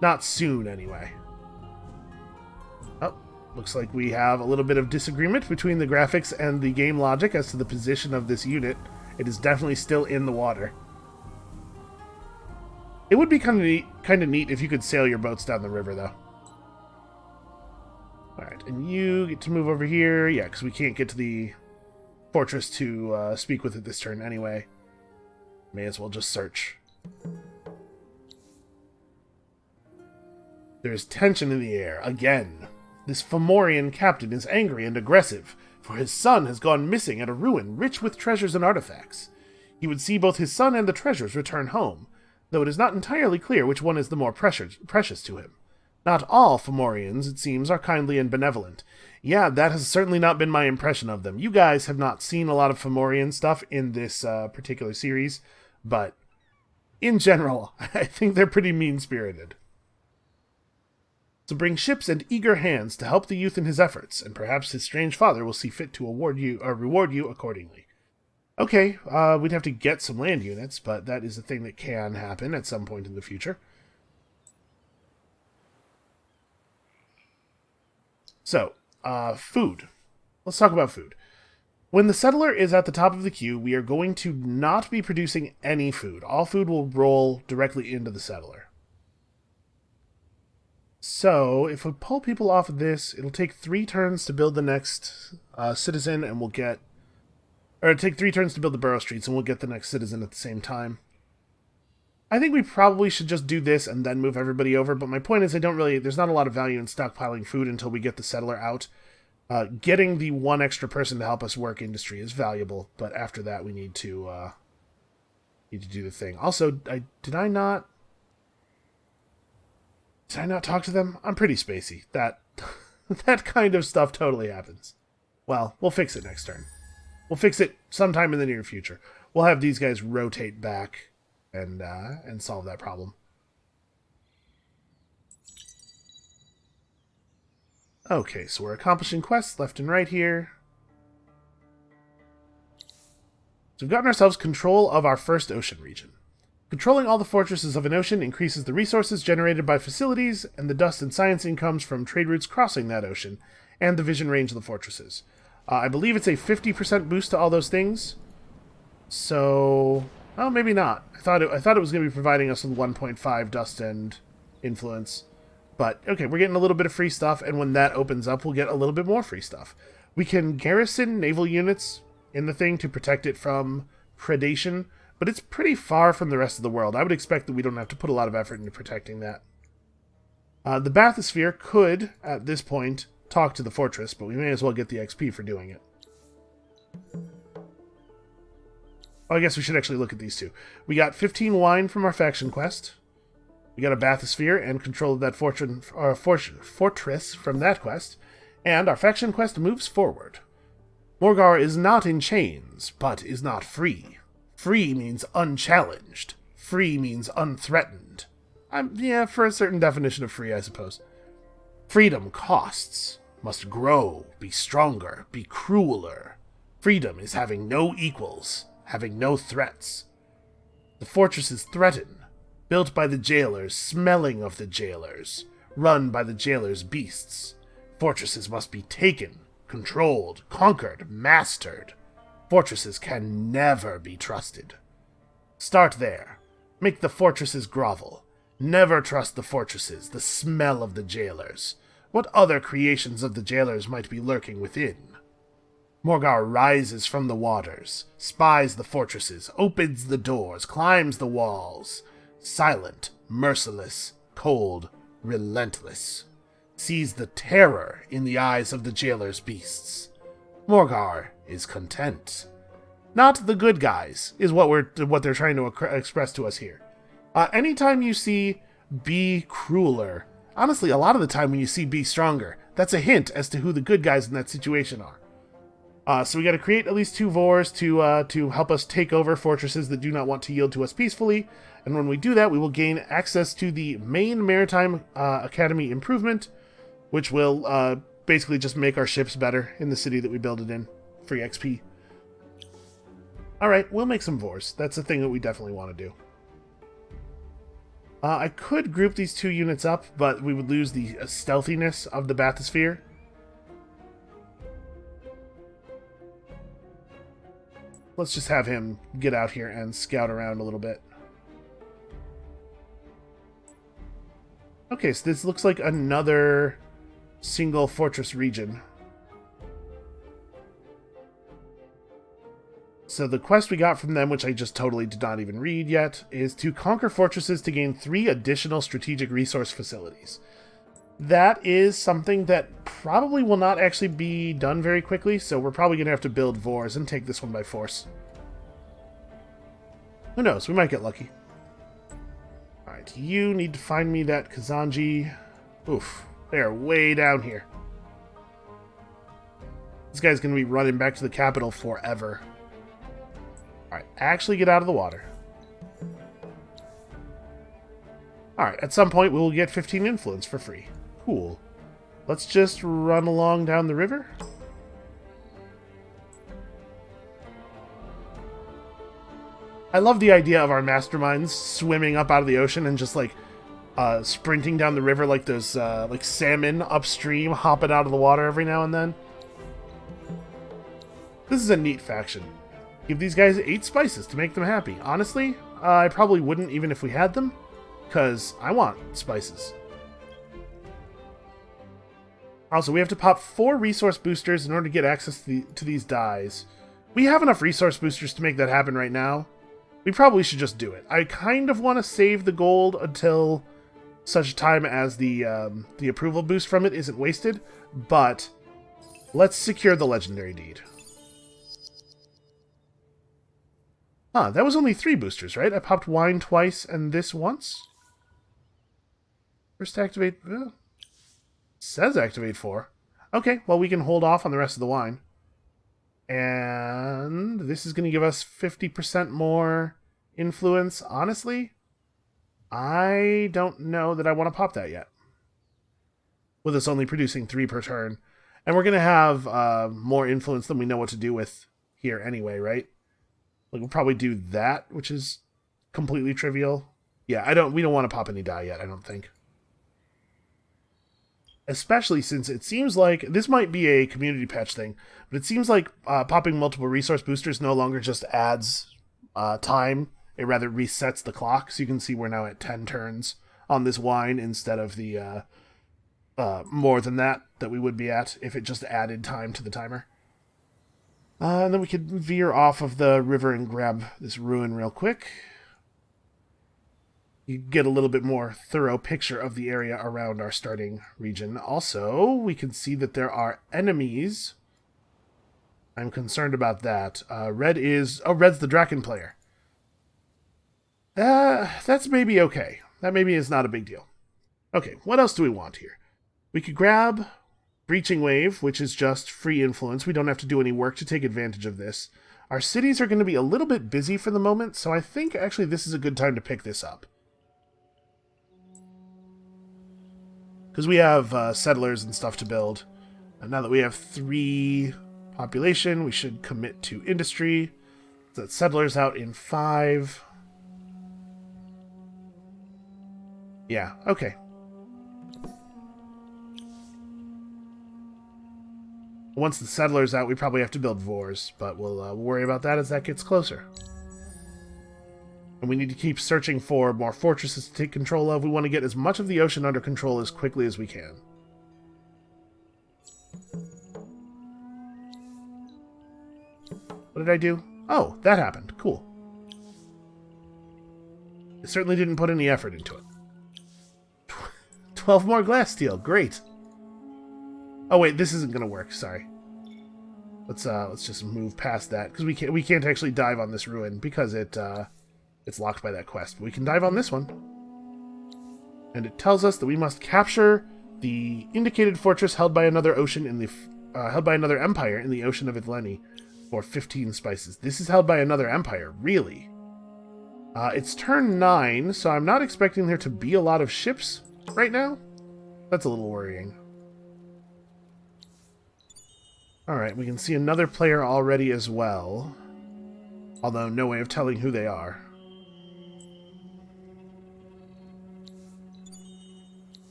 Not soon, anyway. Oh, looks like we have a little bit of disagreement between the graphics and the game logic as to the position of this unit. It is definitely still in the water. It would be kind of neat if you could sail your boats down the river, though. Alright, and you get to move over here. Yeah, because we can't get to the fortress to speak with it this turn anyway. May as well just search. There is tension in the air, again. This Fomorian captain is angry and aggressive, for his son has gone missing at a ruin rich with treasures and artifacts. He would see both his son and the treasures return home, though it is not entirely clear which one is the more precious to him. Not all Fomorians, it seems, are kindly and benevolent. Yeah, that has certainly not been my impression of them. You guys have not seen a lot of Fomorian stuff in this particular series, but in general, I think they're pretty mean-spirited. So bring ships and eager hands to help the youth in his efforts, and perhaps his strange father will see fit to reward you accordingly. Okay, we'd have to get some land units, but that is a thing that can happen at some point in the future. So, food. Let's talk about food. When the settler is at the top of the queue, we are going to not be producing any food. All food will roll directly into the settler. So, if we pull people off of this, it'll take 3 turns to build the next citizen, and we'll get... Or it'll take 3 turns to build the borough streets, and we'll get the next citizen at the same time. I think we probably should just do this and then move everybody over, but my point is there's not a lot of value in stockpiling food until we get the settler out. Getting the 1 extra person to help us work industry is valuable, but after that we need to do the thing. Also, did I not talk to them? I'm pretty spacey. That kind of stuff totally happens. Well, we'll fix it next turn. We'll fix it sometime in the near future. We'll have these guys rotate back and solve that problem. Okay, so we're accomplishing quests left and right here. So we've gotten ourselves control of our first ocean region. Controlling all the fortresses of an ocean increases the resources generated by facilities, and the dust and science incomes from trade routes crossing that ocean, and the vision range of the fortresses. I believe it's a 50% boost to all those things. So, well, maybe not. I thought it was going to be providing us with 1.5 dust and influence. But, okay, we're getting a little bit of free stuff, and when that opens up, we'll get a little bit more free stuff. We can garrison naval units in the thing to protect it from predation, but it's pretty far from the rest of the world. I would expect that we don't have to put a lot of effort into protecting that. The bathysphere could, at this point, talk to the fortress, but we may as well get the XP for doing it. Oh, I guess we should actually look at these two. We got 15 wine from our faction quest. We got a bathysphere and control of that fortress from that quest. And our faction quest moves forward. Morgawr is not in chains, but is not free. Free means unchallenged. Free means unthreatened. Yeah, for a certain definition of free, I suppose. Freedom costs. Must grow, be stronger, be crueler. Freedom is having no equals, having no threats. The fortress is threatened, built by the jailers, smelling of the jailers, run by the jailers' beasts. Fortresses must be taken, controlled, conquered, mastered. Fortresses can never be trusted. Start there. Make the fortresses grovel. Never trust the fortresses, the smell of the jailers. What other creations of the jailers might be lurking within? Morgawr rises from the waters, spies the fortresses, opens the doors, climbs the walls. Silent, merciless, cold, relentless. Sees the terror in the eyes of the jailers' beasts. Morgawr is content. Not the good guys, is what they're trying to express to us here. Anytime you see be crueler, honestly, a lot of the time when you see be stronger, that's a hint as to who the good guys in that situation are. So we got to create at least 2 Vors to help us take over fortresses that do not want to yield to us peacefully. And when we do that, we will gain access to the main Maritime Academy improvement, which will basically just make our ships better in the city that we build it in. Free XP. Alright, we'll make some Vors. That's a thing that we definitely want to do. I could group these 2 units up, but we would lose the stealthiness of the bathysphere. Let's just have him get out here and scout around a little bit. Okay, so this looks like another single fortress region. So the quest we got from them, which I just totally did not even read yet, is to conquer fortresses to gain 3 additional strategic resource facilities. That is something that probably will not actually be done very quickly, so we're probably going to have to build Vors and take this one by force. Who knows? We might get lucky. Alright, you need to find me that Kazanji. Oof, they're way down here. This guy's going to be running back to the capital forever. Alright, actually get out of the water. Alright, at some point we will get 15 influence for free. Cool. Let's just run along down the river. I love the idea of our masterminds swimming up out of the ocean and just like sprinting down the river like those like salmon upstream hopping out of the water every now and then. This is a neat faction. Give these guys 8 spices to make them happy. Honestly, I probably wouldn't even if we had them, because I want spices. Also, we have to pop 4 resource boosters in order to get access to these dyes. We have enough resource boosters to make that happen right now. We probably should just do it. I kind of want to save the gold until such time as the approval boost from it isn't wasted, but let's secure the legendary deed. Huh, that was only 3 boosters, right? I popped wine twice and this once? First activate... says activate 4. Okay, well we can hold off on the rest of the wine. And this is going to give us 50% more influence. Honestly, I don't know that I want to pop that yet. With us only producing 3 per turn. And we're going to have more influence than we know what to do with here anyway, right? Like, we'll probably do that, which is completely trivial. Yeah, we don't want to pop any die yet, I don't think. Especially since it seems like, this might be a community patch thing, but it seems like popping multiple resource boosters no longer just adds time, it rather resets the clock, so you can see we're now at 10 turns on this wine instead of the more than that we would be at if it just added time to the timer. And then we could veer off of the river and grab this ruin real quick. You get a little bit more thorough picture of the area around our starting region. Also, we can see that there are enemies. I'm concerned about that. Red is... Oh, Red's the Draken player. That's maybe okay. That maybe is not a big deal. Okay, what else do we want here? We could grab Breaching Wave, which is just free influence. We don't have to do any work to take advantage of this. Our cities are going to be a little bit busy for the moment, so I think actually this is a good time to pick this up. Because we have settlers and stuff to build. And now that we have 3 population, we should commit to industry. So that settlers out in 5. Yeah, okay. Once the settler's out, we probably have to build Vors, but we'll worry about that as that gets closer. And we need to keep searching for more fortresses to take control of. We want to get as much of the ocean under control as quickly as we can. What did I do? Oh, that happened. Cool. I certainly didn't put any effort into it. 12 more glass steel. Great. Oh wait, this isn't gonna work. Sorry. Let's just move past that because we can't actually dive on this ruin because it's locked by that quest. But we can dive on this one, and it tells us that we must capture the indicated fortress held by another another empire in the ocean of Ithleni for 15 spices. This is held by another empire, really. It's turn 9, so I'm not expecting there to be a lot of ships right now. That's a little worrying. Alright, we can see another player already as well. Although no way of telling who they are.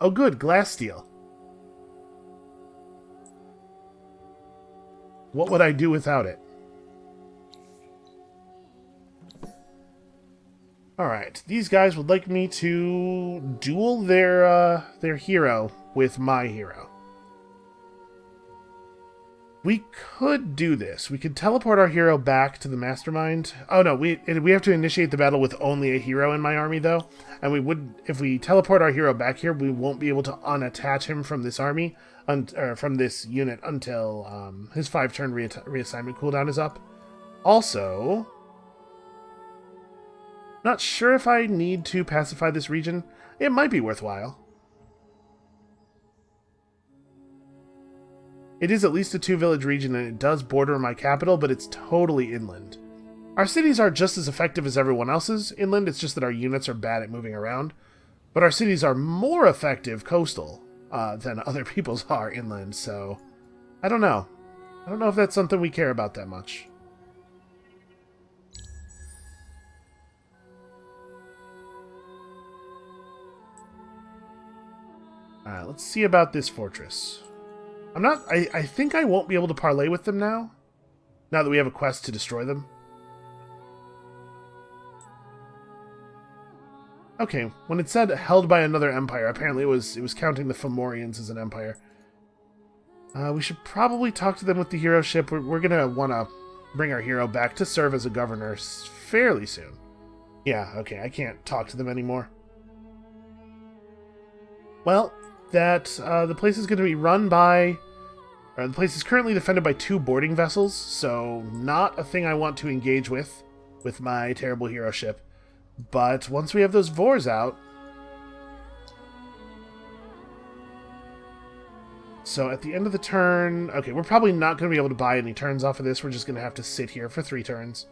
Oh good, glass steel. What would I do without it? Alright, these guys would like me to duel their hero with my hero. We could do this. We could teleport our hero back to the mastermind. Oh no, we have to initiate the battle with only a hero in my army though. And we would, if we teleport our hero back here, we won't be able to unattach him from this army, or from this unit until his 5-turn reassignment cooldown is up. Also, not sure if I need to pacify this region. It might be worthwhile. It is at least a 2-village region, and it does border my capital, but it's totally inland. Our cities are just as effective as everyone else's inland, it's just that our units are bad at moving around. But our cities are more effective coastal than other people's are inland, so I don't know. I don't know if that's something we care about that much. Alright, let's see about this fortress. I think I won't be able to parlay with them now that we have a quest to destroy them. Okay, when it said held by another empire, apparently it was counting the Fomorians as an empire. We should probably talk to them with the hero ship. We're gonna want to bring our hero back to serve as a governor fairly soon. Yeah, okay, I can't talk to them anymore. Well, the place is going to be run by... the place is currently defended by 2 boarding vessels, so not a thing I want to engage with my terrible hero ship. But once we have those Vors out... So at the end of the turn... Okay, we're probably not going to be able to buy any turns off of this. We're just going to have to sit here for 3 turns.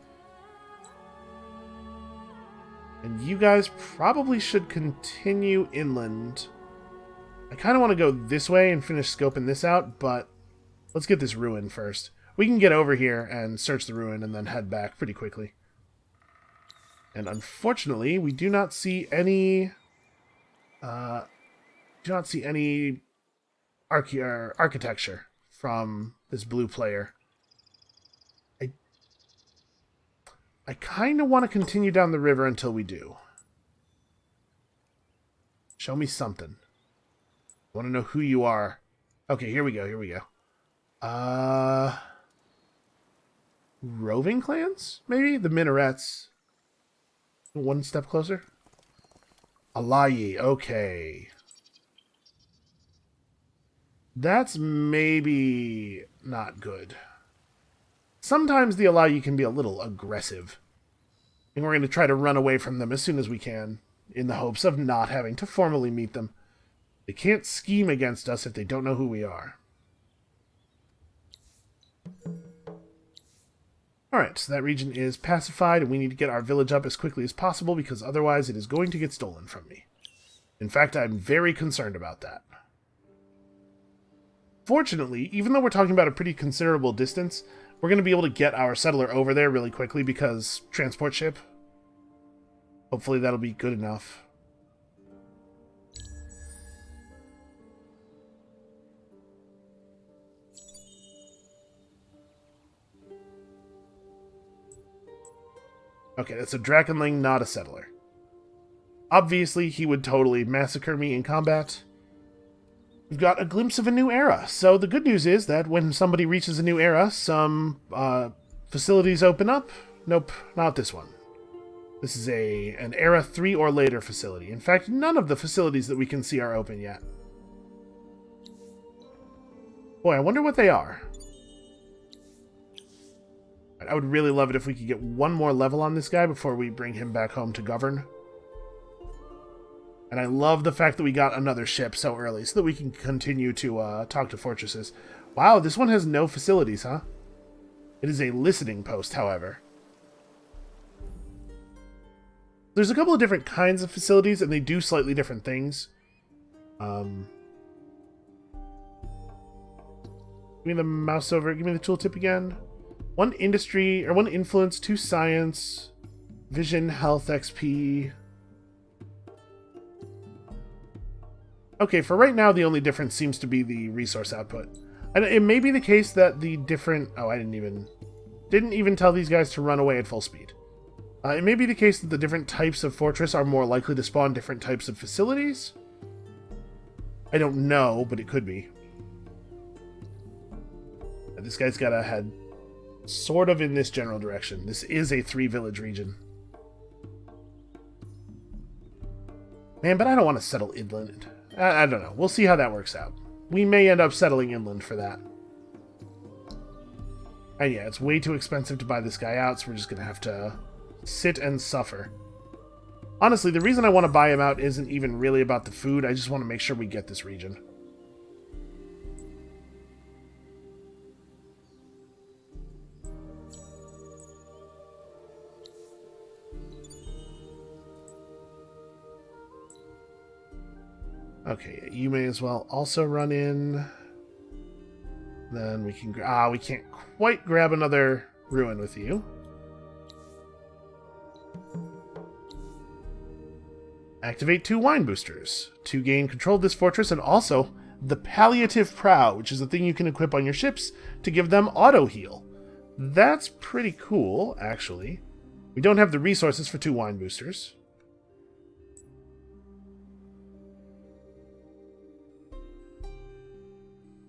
And you guys probably should continue inland. I kind of want to go this way and finish scoping this out, but let's get this ruin first. We can get over here and search the ruin and then head back pretty quickly. And unfortunately, we do not see any architecture from this blue player. I kind of want to continue down the river until we do. Show me something. I want to know who you are. Okay, here we go, here we go. Roving clans? Maybe? The minarets. One step closer. Alayi, okay. That's maybe not good. Sometimes the allow you can be a little aggressive. And we're going to try to run away from them as soon as we can, in the hopes of not having to formally meet them. They can't scheme against us if they don't know who we are. Alright, so that region is pacified, and we need to get our village up as quickly as possible, because otherwise it is going to get stolen from me. In fact, I'm very concerned about that. Fortunately, even though we're talking about a pretty considerable distance, we're going to be able to get our settler over there really quickly because transport ship. Hopefully that'll be good enough. Okay, that's a Drakenling, not a settler. Obviously, he would totally massacre me in combat. We've got a glimpse of a new era. So the good news is that when somebody reaches a new era, some facilities open up. Nope, not this one. This is an Era 3 or later facility. In fact, none of the facilities that we can see are open yet. Boy, I wonder what they are. I would really love it if we could get one more level on this guy before we bring him back home to govern. And I love the fact that we got another ship so early so that we can continue to talk to fortresses. Wow, this one has no facilities, huh? It is a listening post, however. There's a couple of different kinds of facilities, and they do slightly different things. Give me the mouse over. Give me the tooltip again. 1 industry, or 1 influence, 2 science, vision, health, XP. Okay, for right now, the only difference seems to be the resource output. And it may be the case that the different... Oh, I didn't even tell these guys to run away at full speed. It may be the case that the different types of fortress are more likely to spawn different types of facilities. I don't know, but it could be. This guy's got to head sort of in this general direction. This is a 3-village region. Man, but I don't want to settle inland. I don't know. We'll see how that works out. We may end up settling inland for that. And yeah, it's way too expensive to buy this guy out, so we're just going to have to sit and suffer. Honestly, the reason I want to buy him out isn't even really about the food. I just want to make sure we get this region. Okay, you may as well also run in. Then we can... we can't quite grab another ruin with you. Activate 2 wine boosters to gain control of this fortress, and also the palliative prow, which is a thing you can equip on your ships to give them auto heal. That's pretty cool, actually. We don't have the resources for 2 wine boosters.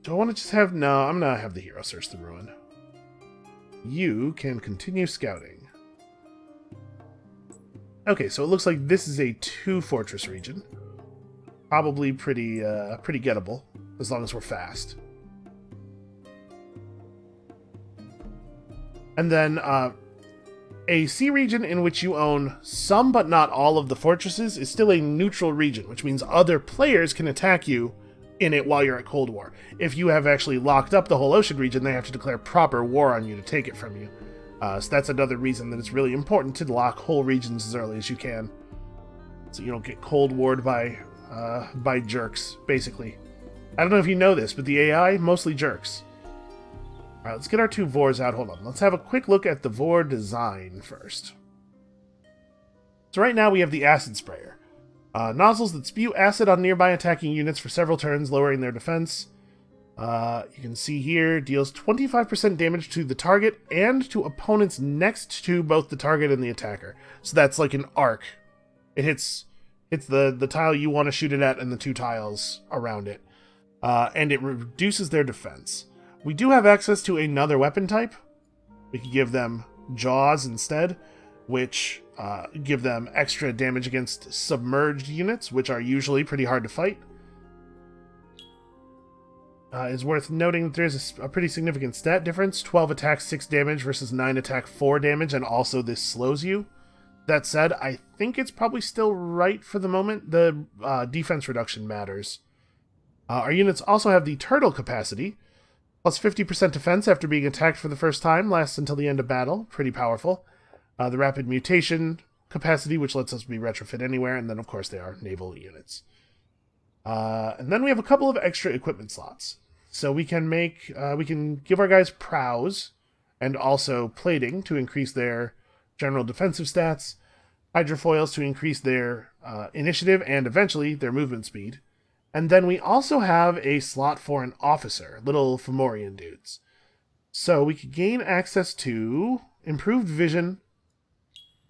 Do I want to just have... No, I'm going to have the hero search the ruin. You can continue scouting. Okay, so it looks like this is a 2-fortress region. Probably pretty gettable, as long as we're fast. And then a sea region in which you own some but not all of the fortresses is still a neutral region, which means other players can attack you in it while you're at Cold War. If you have actually locked up the whole ocean region, they have to declare proper war on you to take it from you. So that's another reason that it's really important to lock whole regions as early as you can, so you don't get Cold Warred by jerks, basically. I don't know if you know this, but the AI, mostly jerks. Alright, let's get our 2 Vors out. Hold on. Let's have a quick look at the Vor design first. So right now we have the Acid Sprayer. Nozzles that spew acid on nearby attacking units for several turns, lowering their defense. You can see here, deals 25% damage to the target and to opponents next to both the target and the attacker. So that's like an arc. It hits the tile you want to shoot it at and the 2 tiles around it. And it reduces their defense. We do have access to another weapon type. We could give them Jaws instead, which give them extra damage against submerged units, which are usually pretty hard to fight. is worth noting that there's a pretty significant stat difference. 12 attack, 6 damage versus 9 attack, 4 damage, and also this slows you. That said, I think it's probably still right for the moment. The defense reduction matters. Our units also have the turtle capacity, plus 50% defense after being attacked for the first time, lasts until the end of battle. Pretty powerful. The rapid mutation capacity, which lets us be retrofit anywhere, and then of course they are naval units. And then we have a couple of extra equipment slots. So we can give our guys prows and also plating to increase their general defensive stats, hydrofoils to increase their initiative and eventually their movement speed. And then we also have a slot for an officer, little Fomorian dudes. So we could gain access to improved vision,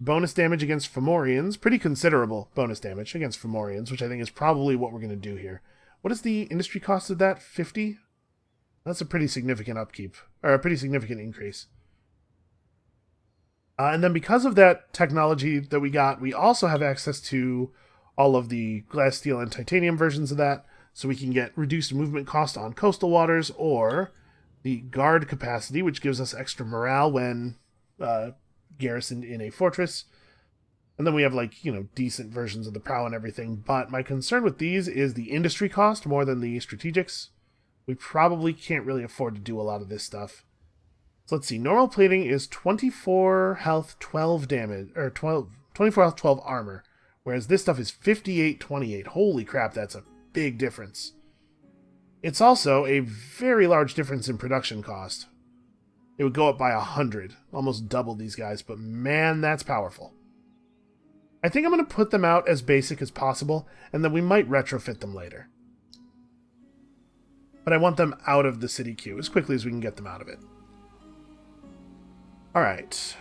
bonus damage against Fomorians, pretty considerable bonus damage against Fomorians, which I think is probably what we're going to do here. What is the industry cost of that? 50? That's a pretty significant upkeep, or a pretty significant increase. And then because of that technology that we got, we also have access to all of the glass, steel, and titanium versions of that, so we can get reduced movement cost on coastal waters, or the guard capacity, which gives us extra morale when garrisoned in a fortress. And then we have, decent versions of the prow and everything, but my concern with these is the industry cost more than the strategics. We probably can't really afford to do a lot of this stuff. So let's see, normal plating is 24 health, 12 damage, or 24 health, 12 armor, whereas this stuff is 58, 28. Holy crap, that's a big difference. It's also a very large difference in production cost. It would go up by 100, almost double these guys, but man, that's powerful. I think I'm going to put them out as basic as possible, and then we might retrofit them later. But I want them out of the city queue as quickly as we can get them out of it. Alright.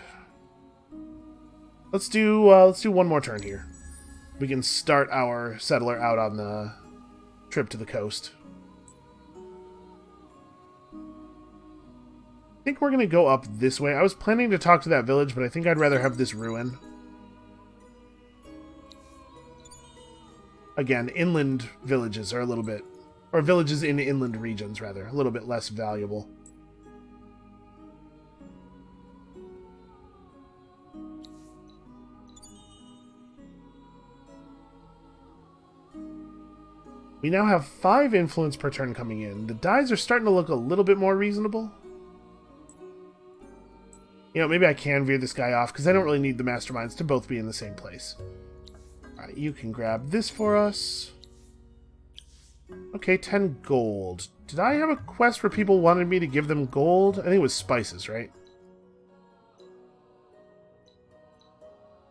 Let's do one more turn here. We can start our settler out on the trip to the coast. I think we're going to go up this way. I was planning to talk to that village, but I think I'd rather have this ruin. Again, inland villages are a little bit... Or villages in inland regions, rather. A little bit less valuable. We now have 5 influence per turn coming in. The dies are starting to look a little bit more reasonable. Maybe I can veer this guy off, because I don't really need the masterminds to both be in the same place. Alright, you can grab this for us. Okay, 10 gold. Did I have a quest where people wanted me to give them gold? I think it was spices, right?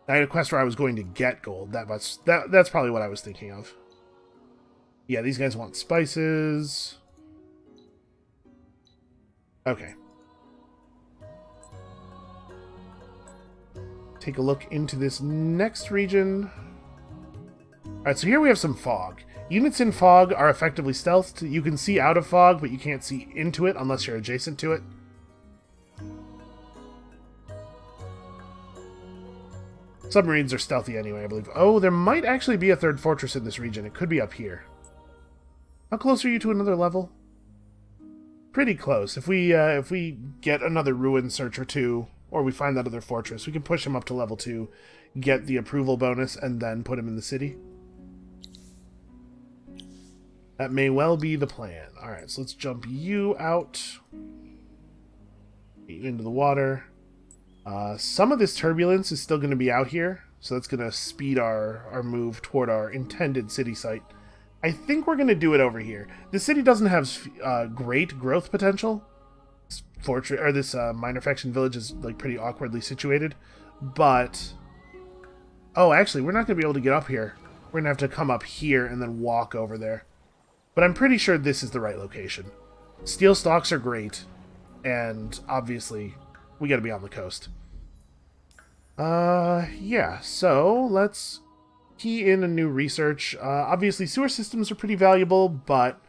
I had a quest where I was going to get gold. That's probably what I was thinking of. Yeah, these guys want spices. Okay. Take a look into this next region. Alright, so here we have some fog. Units in fog are effectively stealthed. You can see out of fog, but you can't see into it unless you're adjacent to it. Submarines are stealthy anyway, I believe. Oh, there might actually be a third fortress in this region. It could be up here. How close are you to another level? Pretty close. If we get another ruin search or two, or we find that other fortress, we can push him up to level 2, get the approval bonus, and then put him in the city. That may well be the plan. Alright, so let's jump you out. Get you into the water. Some of this turbulence is still going to be out here, so that's going to speed our move toward our intended city site. I think we're going to do it over here. The city doesn't have great growth potential. This fortress, or this minor faction village is pretty awkwardly situated, but... Oh, actually, we're not going to be able to get up here. We're going to have to come up here and then walk over there. But I'm pretty sure this is the right location. Steel stocks are great, and obviously, we got to be on the coast. Yeah, so let's key in a new research. Obviously, sewer systems are pretty valuable, but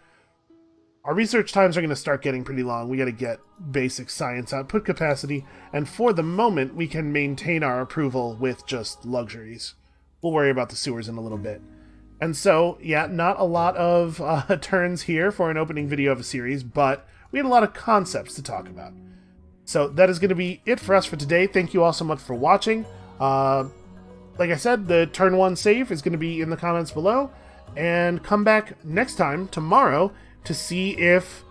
our research times are going to start getting pretty long. We got to get basic science output capacity, and for the moment, we can maintain our approval with just luxuries. We'll worry about the sewers in a little bit. And so, yeah, not a lot of turns here for an opening video of a series, but we had a lot of concepts to talk about. So that is going to be it for us for today. Thank you all so much for watching. Like I said, the turn 1 save is going to be in the comments below. And come back next time, tomorrow, to see if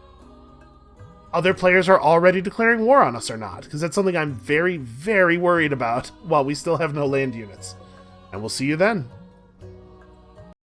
other players are already declaring war on us or not. Because that's something I'm very, very worried about while we still have no land units. And we'll see you then.